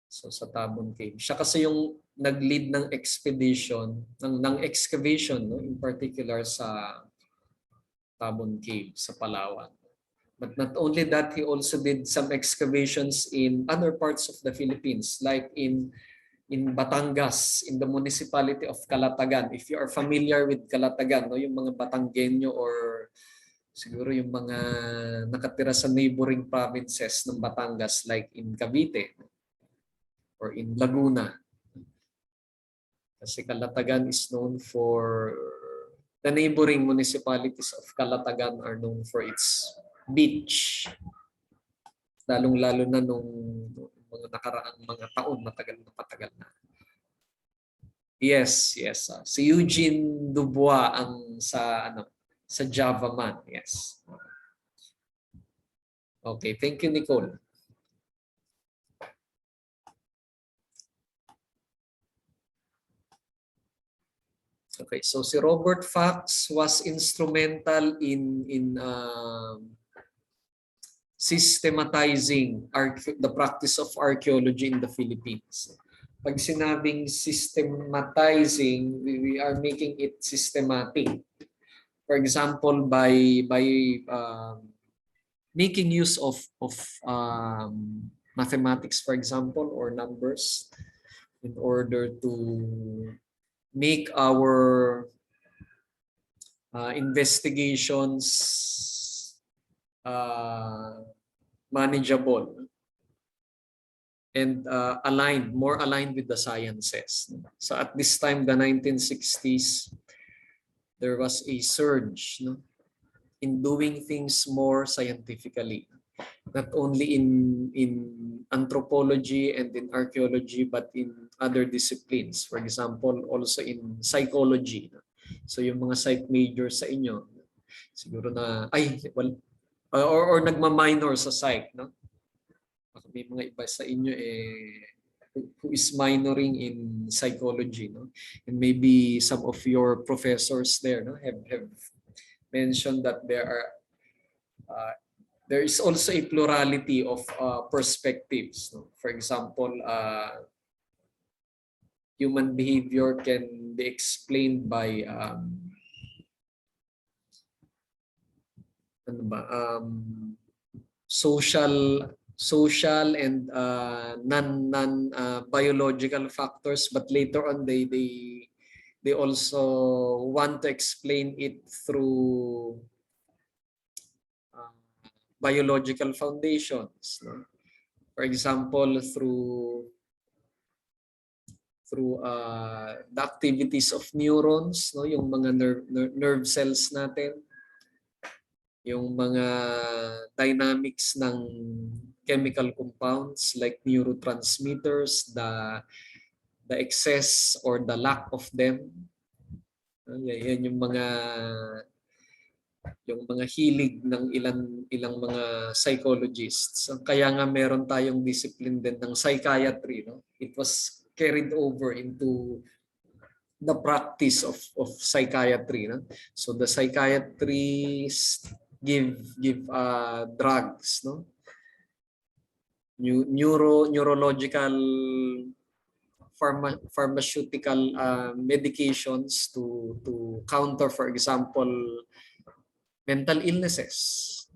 So sa Tabon Cave. Siya kasi yung nag-lead ng expedition, ng excavation, no? In particular sa Tabon Cave sa Palawan. But not only that, he also did some excavations in other parts of the Philippines, like in Batangas, in the municipality of Calatagan. If you are familiar with Calatagan, no? Yung mga Batanggenyo or siguro yung mga nakatira sa neighboring provinces ng Batangas, like in Cavite or in Laguna. Kasi Calatagan is known for, the neighboring municipalities of Calatagan are known for its beach. Lalong-lalo na nung mga nakaraang mga taon, matagal na. Yes. Si Eugene Dubois ang sa Java man. Yes. Okay, thank you, Nicole. Okay, so si Robert Fox was instrumental in systematizing the practice of archaeology in the Philippines. Pag sinabing systematizing, we are making it systematic. For example, by making use of mathematics, for example, or numbers, in order to make our investigations manageable and more aligned with the sciences. So at this time, the 1960s, there was a surge, no, in doing things more scientifically, not only in anthropology and in archaeology, but in other disciplines. For example, also in psychology. So yung mga psych majors sa inyo, siguro na, or nagma-minor sa psych, no? May mga iba sa inyo who is minoring in psychology, no? And maybe some of your professors there, no, have mentioned that there is also a plurality of perspectives, no? For example, human behavior can be explained by ano ba, social and non biological factors, but later on they also want to explain it through biological foundations, no? For example, through the activities of neurons, no, yung mga nerve cells natin, yung mga dynamics ng chemical compounds like neurotransmitters, the excess or the lack of them. Yan yung mga hilig ng ilang mga psychologists. So, kaya nga meron tayong discipline din ng psychiatry, no? It was carried over into the practice of psychiatry, no? So the psychiatrists give drugs, no? Neurological pharmaceutical medications to counter, for example, mental illnesses,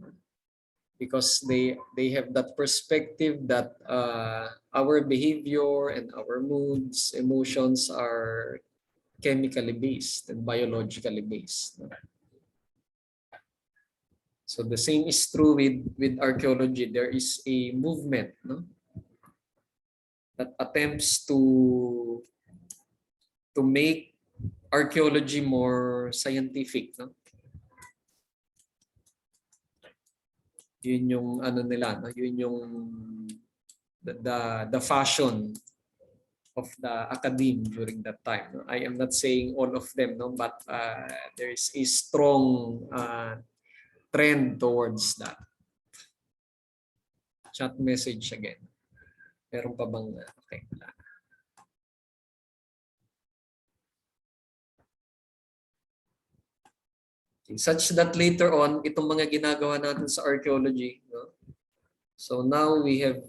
because they have that perspective that our behavior and our moods, emotions are chemically based and biologically based. So the same is true with archaeology. There is a movement, no, that attempts to make archaeology more scientific, no? Yun yung ano nila, no? Yun yung the fashion of the academe during that time, no? I am not saying all of them, no, but there is a strong trend towards that. Chat message again. Meron pa bang okay, wala. Such that later on, itong mga ginagawa natin sa archaeology, no? So now we have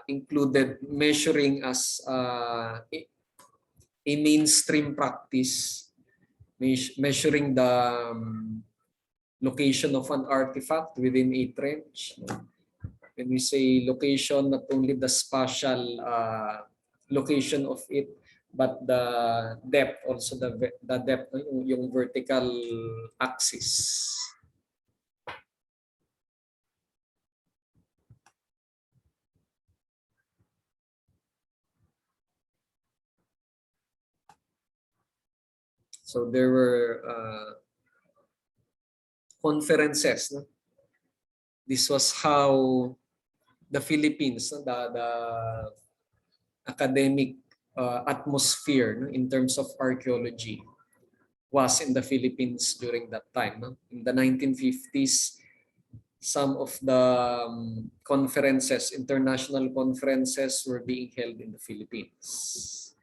included measuring as a mainstream practice, measuring the location of an artifact within a trench. When we say location, not only the spatial location of it, but the depth, also the depth, yung vertical axis. So there were conferences, no? This was how the Philippines, no? the academic atmosphere, no, in terms of archaeology was in the Philippines during that time, no? In the 1950s, some of the conferences, international conferences, were being held in the Philippines.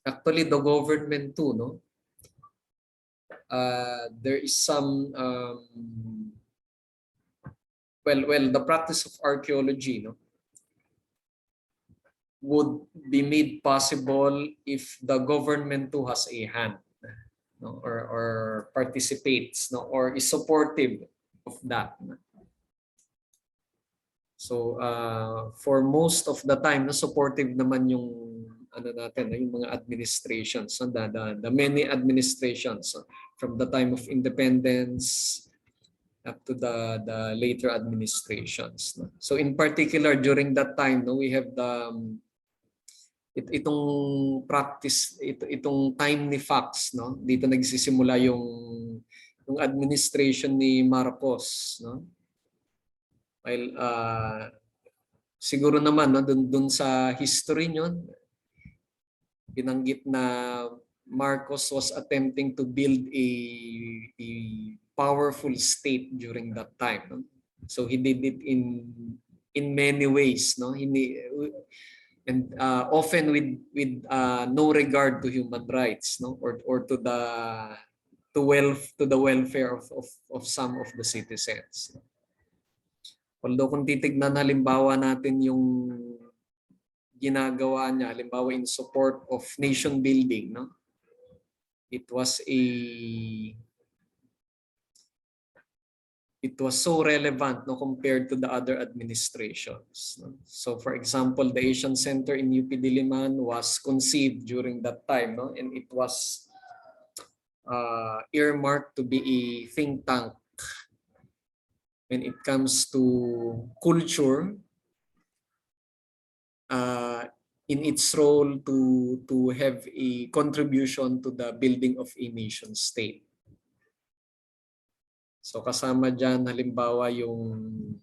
Actually, the government too, no? There is some well, the practice of archaeology, no, would be made possible if the government too has a hand, no, or participates, no, or is supportive of that. So for most of the time, no, supportive naman yung ano natin, yung mga administrations, no, the many administrations, no, from the time of independence up to the later administrations, no. So in particular during that time, no, we have the itong practice, itong time ni Fox, no. Dito nagsisimula yung administration ni Marcos, no. While siguro naman, no, dun sa history nyo, binanggit na Marcos was attempting to build a powerful state during that time, no? So he did it in many ways, no? Hindi, and often with no regard to human rights, no, or to the welfare of some of the citizens. Although kung titignan halimbawa natin yung ginagawa niya, halimbawa in support of nation building, no, it was so relevant, no, compared to the other administrations, no? So for example, the Asian Center in UP Diliman was conceived during that time, no, and it was earmarked to be a think tank when it comes to culture, in its role to have a contribution to the building of a nation state. So kasama diyan halimbawa yung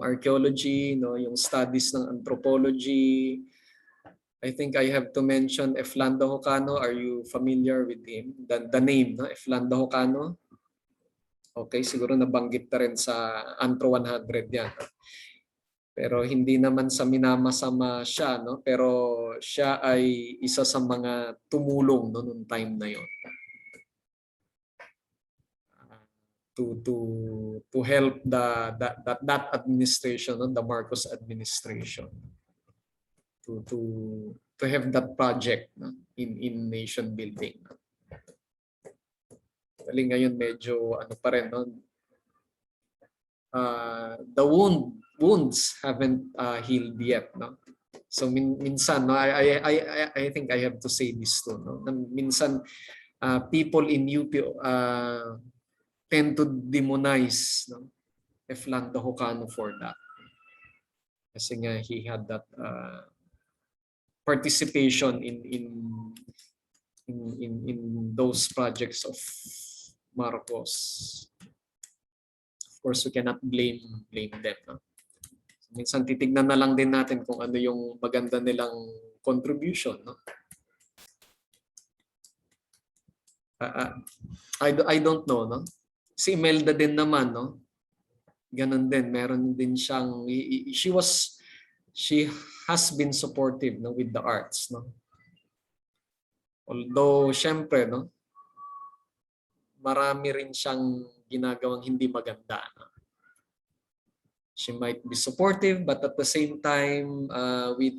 archaeology, no, yung studies ng anthropology. I think I have to mention Eflando Hocano. Are you familiar with him? The name, no, Eflando Hocano. Okay, siguro nabanggit na rin sa Antro 100 yan. Pero hindi naman sa minamasama siya, no? Pero siya ay isa sa mga tumulong, no, noong time na yon. To help that administration, no, the Marcos administration, to have that project, no, in nation building. Dahil ngayon medyo ano pa rin, no, the wounds haven't healed yet, no. So minsan, no, I think I have to say this too, no. Minsan people in UP tend to demonize, no, Eflando Hocano for that. Kasi nga he had that participation in those projects of Marcos. Of course, we cannot blame them, no? So, minsan titignan na lang din natin kung ano yung maganda nilang contribution, no? I don't know, no? Si Imelda din naman, no? Ganun din, meron din siyang she has been supportive, no, with the arts, no? Although syempre, no, marami rin siyang ginagawang hindi maganda, no? She might be supportive but at the same time with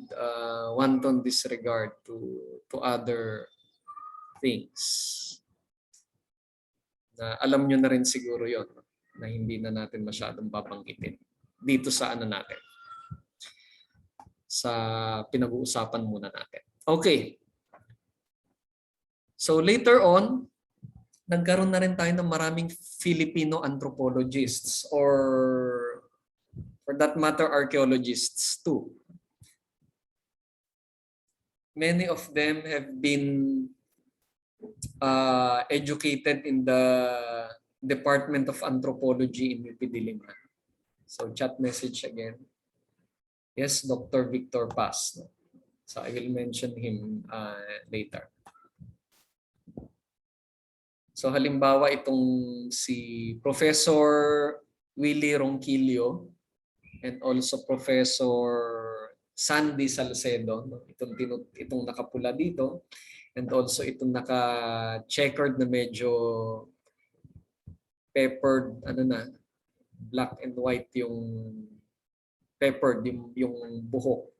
wanton disregard to other things. Na alam nyo na rin siguro yon, na hindi na natin masyadong babanggitin dito sa ano natin, sa pinag-uusapan muna natin. Okay. So later on, nagkaroon na rin tayo ng maraming Filipino anthropologists or for that matter archaeologists too. Many of them have been educated in the Department of Anthropology in UP Diliman. So chat message again. Yes, Dr. Victor Paz. So I will mention him later. So halimbawa itong si Professor Willie Ronquillo and also Professor Sandy Salcedo, no? Itong nakapula dito. And also itong naka-checkered na medyo peppered, ano na, black and white yung peppered, yung buhok.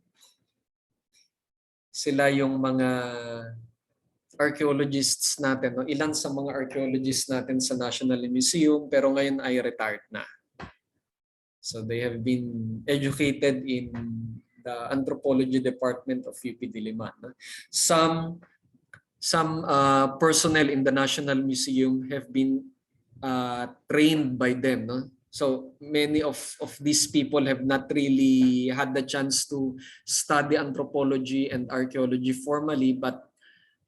Sila yung mga archaeologists natin, no? Ilan sa mga archaeologists natin sa National Museum pero ngayon ay retired na. So they have been educated in the Anthropology Department of UP Diliman. No? Some personnel in the National Museum have been trained by them, no? So many of these people have not really had the chance to study anthropology and archaeology formally, but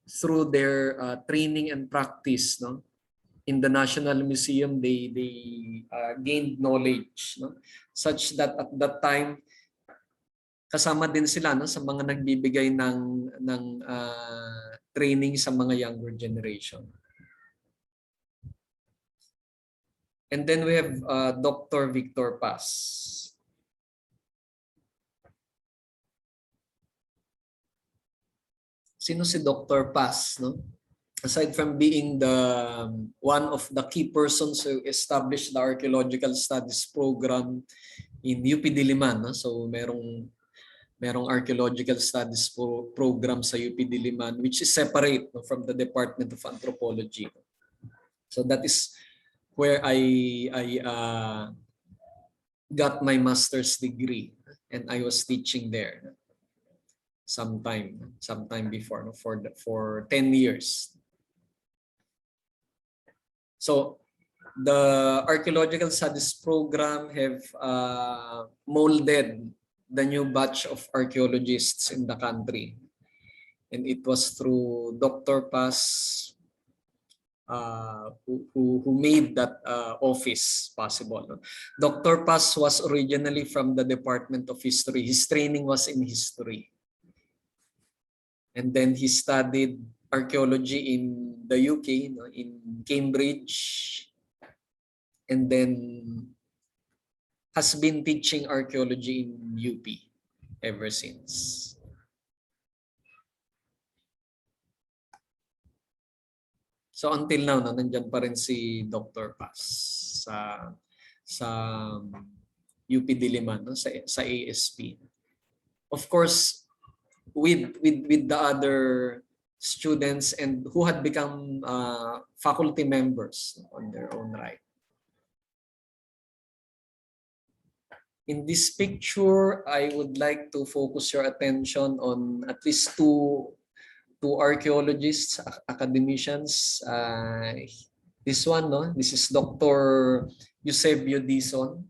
through their training and practice, no, in the National Museum, they gained knowledge, no, such that at that time kasama din sila, no, sa mga nagbibigay ng training sa mga younger generation. And then we have Dr. Victor Paz. Sino si Dr. Paz, no? Aside from being the one of the key persons who established the archaeological studies program in UP Diliman, no? So merong archaeological studies program sa UP Diliman which is separate, no, from the Department of Anthropology. So that is where I got my master's degree, and I was teaching there sometime before, no, for 10 years. So the archaeological studies program have molded the new batch of archaeologists in the country, and it was through Dr. Paz who made that office possible. Dr. Paz was originally from the Department of History. His training was in history. And then he studied archaeology in the UK, no, in Cambridge, and then has been teaching archaeology in UP ever since. So until now, no, nandyan pa rin si Dr. Paz sa UP Diliman, no, sa ASP. Of course, with the other students and who had become faculty members on their own right. In this picture, I would like to focus your attention on at least two archaeologists, academicians. This one, no, this is Dr. Eusebio Dizon.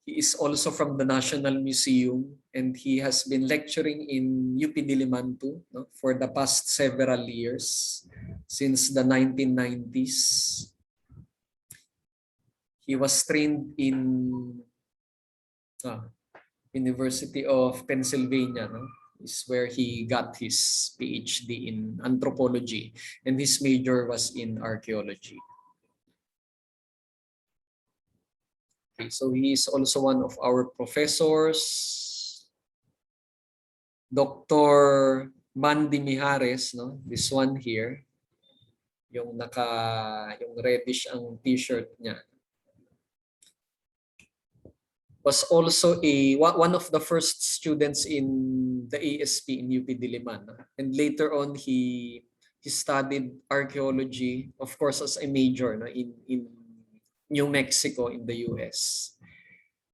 He is also from the National Museum, and he has been lecturing in UP Diliman too, no, for the past several years, since the 1990s. He was trained in University of Pennsylvania, no, is where he got his PhD in anthropology, and his major was in archaeology. Okay, so he is also one of our professors. Dr. Mandy Mijares, no? This one here, yung reddish ang t-shirt niya, was also one of the first students in the ASP in UP Diliman. And later on, he studied archaeology, of course, as a major, no, in New Mexico in the US,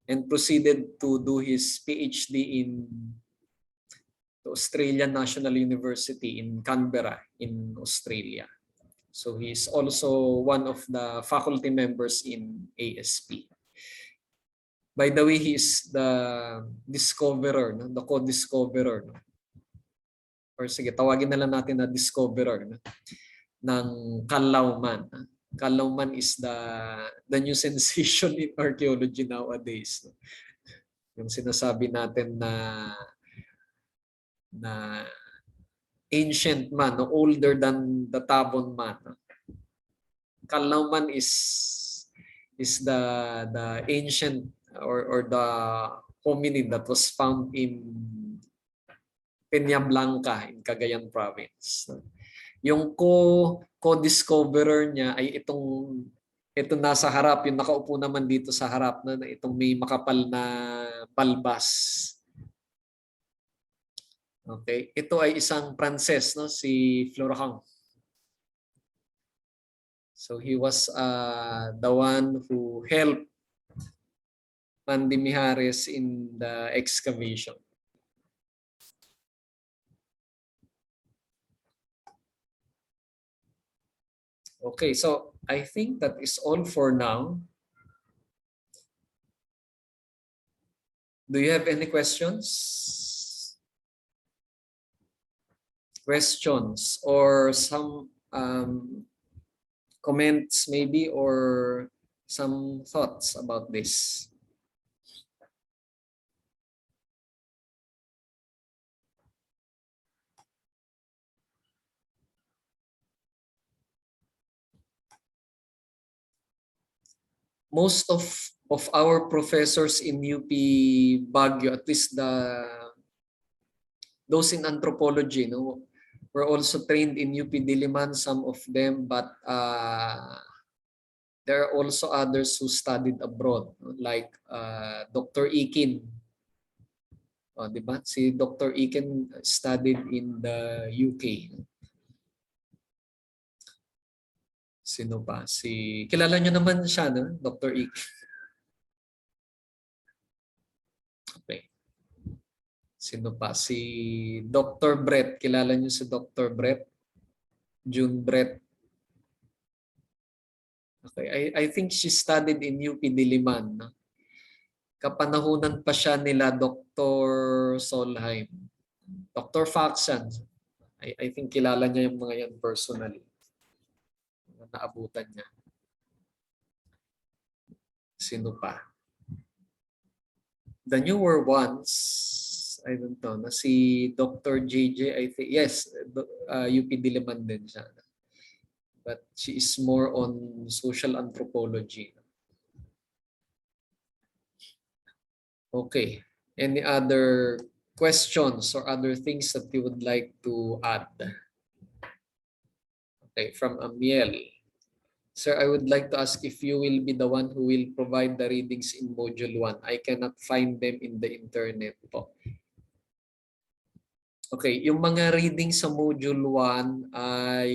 and proceeded to do his PhD in the Australian National University in Canberra in Australia. So he is also one of the faculty members in ASP. By the way, he is the discoverer, no? The co-discoverer, no? Or sige, tawagin na lang natin na discoverer, no, ng Kalauman. Kalauman is the new sensation in archaeology nowadays. No? Yung sinasabi natin na ancient man, no? Older than the Tabon man. No? Kalauman is the ancient or the hominid that was found in Peña Blanca in Cagayan province. No? Yung co-discoverer niya ay ito nasa harap, yung nakaupo naman dito sa harap na itong may makapal na balbas. Okay, ito ay isang Pranses, no, si Florent. So he was the one who helped Mandy Mijares in the excavation. Okay, so I think that is all for now. Do you have any questions? Questions or some comments maybe, or some thoughts about this? most of our professors in UP Baguio, at least those in anthropology, no, were also trained in UP Diliman, some of them, but there are also others who studied abroad, like Dr. Ikin. Oh, di ba? Si Dr. Ikin studied in the UK. Sino pa? Kilala nyo naman siya, no? Dr. Ikin. Okay. Sino pa? Si Dr. Brett. Kilala nyo si Dr. Brett? June Brett. Okay. I think she studied in UP Diliman. No? Kapanahunan pa siya nila Dr. Solheim. Dr. Faxan. I think kilala niya yung mga yan personally. Naabutan niya. Sino pa? The newer ones, I don't know, na si Dr. JJ, I think, yes, UP Diliman din siya. But she is more on social anthropology. Okay. Any other questions or other things that you would like to add? Okay, from Amiel. Sir, I would like to ask if you will be the one who will provide the readings in Module 1. I cannot find them in the internet po. Okay, yung mga readings sa Module 1 ay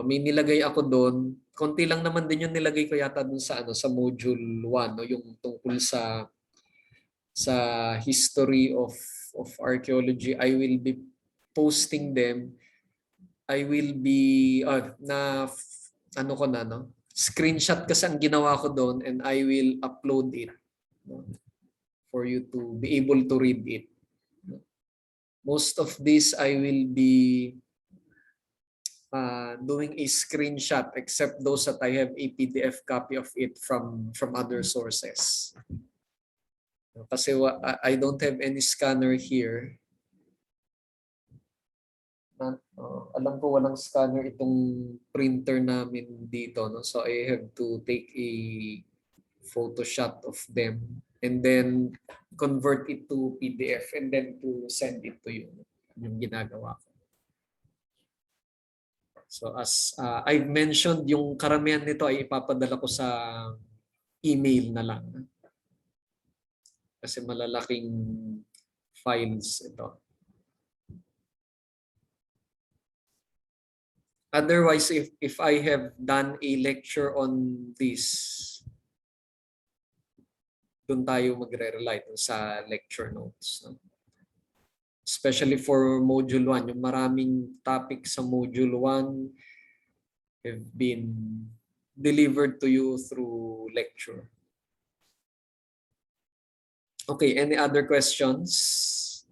may nilagay ako doon. Konti lang naman din yung nilagay ko yata doon sa sa Module 1, no, yung tungkol sa history of archaeology. I will be posting them. I will be ano ko na, no? Screenshot kasi ang ginawa ko doon, and I will upload it, no? For you to be able to read it. Most of this I will be doing a screenshot, except those that I have a PDF copy of it from other sources. Kasi I don't have any scanner here. Alam ko walang scanner itong printer namin dito, no? So I have to take a photoshot of them and then convert it to PDF and then to send it to you. Yung ginagawa ko. So as I've mentioned, yung karamihan nito ay ipapadala ko sa email na lang. Kasi malalaking files ito. Otherwise, if I have done a lecture on this, doon tayo magre-rely sa lecture notes. No? Especially for Module 1, yung maraming topic sa Module 1 have been delivered to you through lecture. Okay, any other questions?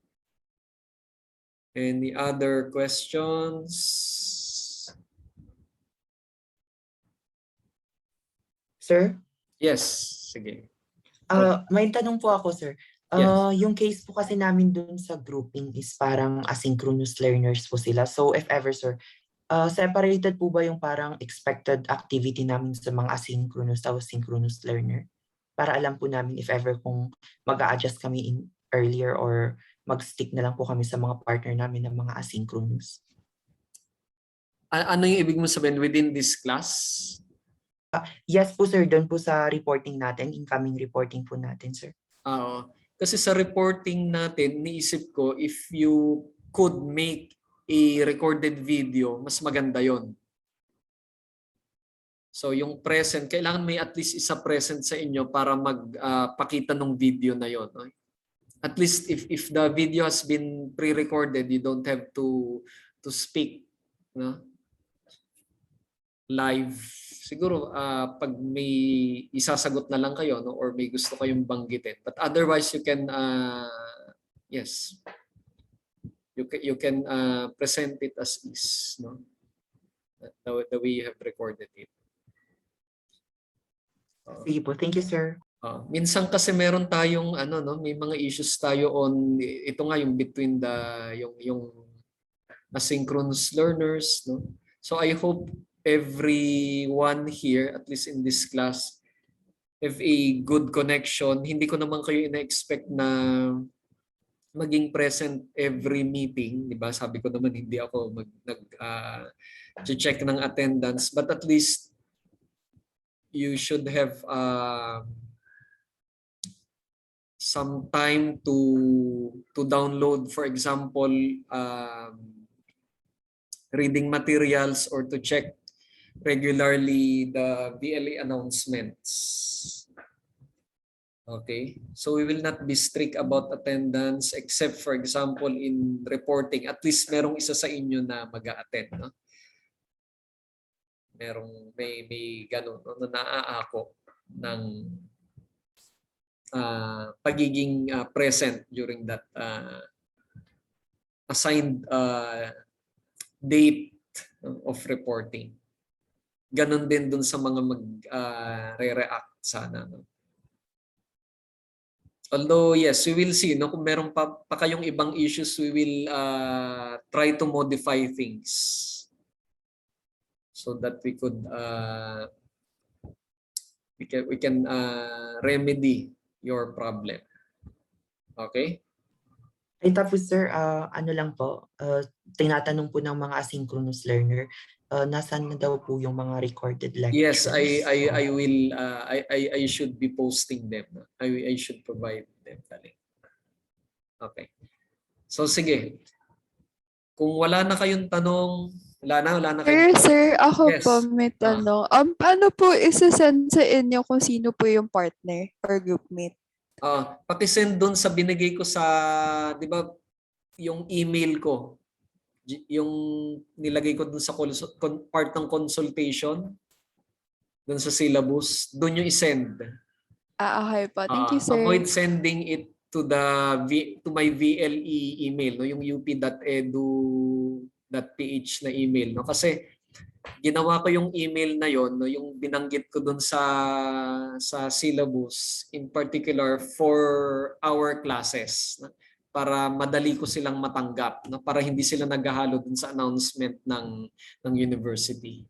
Any other questions? Sir? Yes, sige. May tanong po ako, sir. Yes. Yung case po kasi namin dun sa grouping is parang asynchronous learners po sila. So if ever, sir, separated po ba yung parang expected activity namin sa mga asynchronous o synchronous learner? Para alam po namin if ever kung mag-a-adjust kami in earlier or mag-stick na lang po kami sa mga partner namin ng mga asynchronous. Ano yung ibig mo sabihin within this class? Yes po, sir. Doon po sa reporting natin, incoming reporting po natin, sir. Kasi sa reporting natin, niisip ko if you could make a recorded video, mas maganda yon. So yung present, kailangan may at least isa present sa inyo para magpakita ng video na yon. No? At least if the video has been pre-recorded, you don't have to speak, no? Live. Siguro pag may isasagot na lang kayo, no, or may gusto kayong banggitin. But otherwise you can yes. You can present it as is, no? The way you have recorded it. Sige po. Thank you, sir. Minsan kasi meron tayong no, may mga issues tayo on ito nga yung between yung asynchronous learners, no. So I hope everyone here, at least in this class, have a good connection. Hindi ko naman kayo ina-expect na maging present every meeting, di ba? Sabi ko naman hindi ako check ng attendance, but at least you should have some time to download, for example, reading materials or to check regularly the VLA announcements. Okay, so we will not be strict about attendance except, for example, in reporting. At least merong isa sa inyo na mag-a-attend, no? May ganun, no, na naaako ng pagiging present during that assigned date of reporting. Ganon din dun sa mga re-react sana, no? Although yes, we will see, no, kung meron pa kayong ibang issues, we will try to modify things so that we could we can remedy your problem. Okay? Ay tapos sir, ano lang po, tinatanong po ng mga asynchronous learner, nasaan na daw po yung mga recorded lectures? Yes, I will I should be posting them. I should provide them. Okay. So sige. Kung wala na kayong tanong, wala na kayong Sir, ako Yes. po may tanong. Paano po isa-send sa inyo kung sino po yung partner or groupmate? Paki-send doon sa binigay ko sa, 'di ba, yung email ko. Yung nilagay ko doon sa part ng consultation doon sa syllabus, doon yung i-send. Okay po. Thank you, sir. Avoid sending it to my VLE email, no, yung up.edu.ph na email, no, kasi ginawa ko yung email na yon, no, yung binanggit ko doon sa syllabus in particular for our classes, no, para madali ko silang matanggap, no, para hindi sila naghahalo dun sa announcement ng university.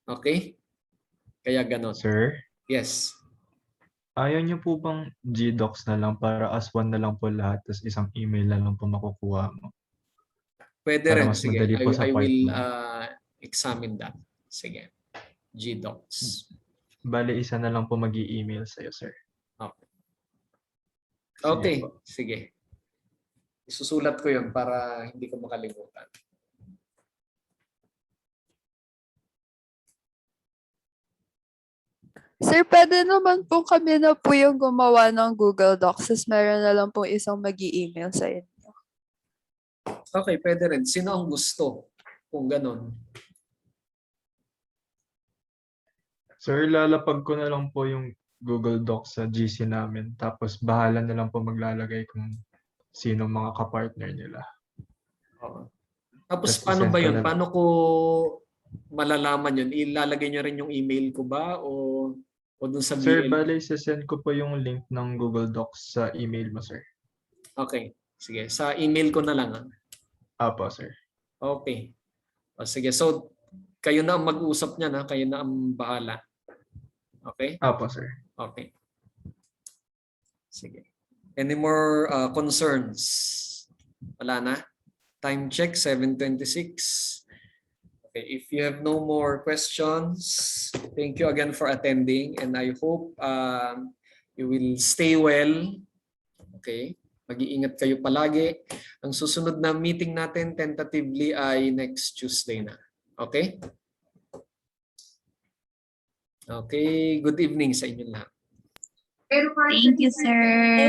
Okay? Kaya ganon. Sir, Yes. ayaw niyo po bang GDocs na lang para as one na lang po lahat tapos isang email na lang po makukuha mo? Pwede Para rin. mas Sige. madali po sa I part will mo. examine that. Sige. GDocs. Bale, isa na lang po mag-i-email sa'yo, sir. Okay. Sige Okay. po. Sige. Isusulat ko yun para hindi ko makalimutan. Sir, pwede naman po kami na po yung gumawa ng Google Docs. Tapos meron na lang po isang mag-i-email sa inyo. Okay, pwede rin. Sino ang gusto? Kung ganon. Sir, lalapag ko na lang po yung Google Docs sa GC namin. Tapos bahala na lang po maglalagay kung sino mga kapartner nila. Oo. Tapos Tapos paano isend ba ko yun? na lang. Paano ko malalaman yun? Ilalagay nyo rin yung email ko ba? O dun sa Sir, VL? bale, send ko po yung link ng Google Docs sa email mo, sir. Okay. Sige. Sa email ko na lang. Apo, sir. Okay. O, sige. So, kayo na ang mag-usap niyan. Kayo na ang bahala. Okay? Apo, sir. Okay. Sige. Any more concerns? Wala na? Time check, 7:26. Okay, if you have no more questions, thank you again for attending and I hope you will stay well. Okay? Mag-iingat kayo palagi. Ang susunod na meeting natin tentatively ay next Tuesday na. Okay? Okay, good evening sa inyo lahat. Thank you, sir.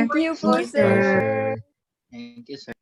Thank you po, Bye, sir. sir. Thank you, sir.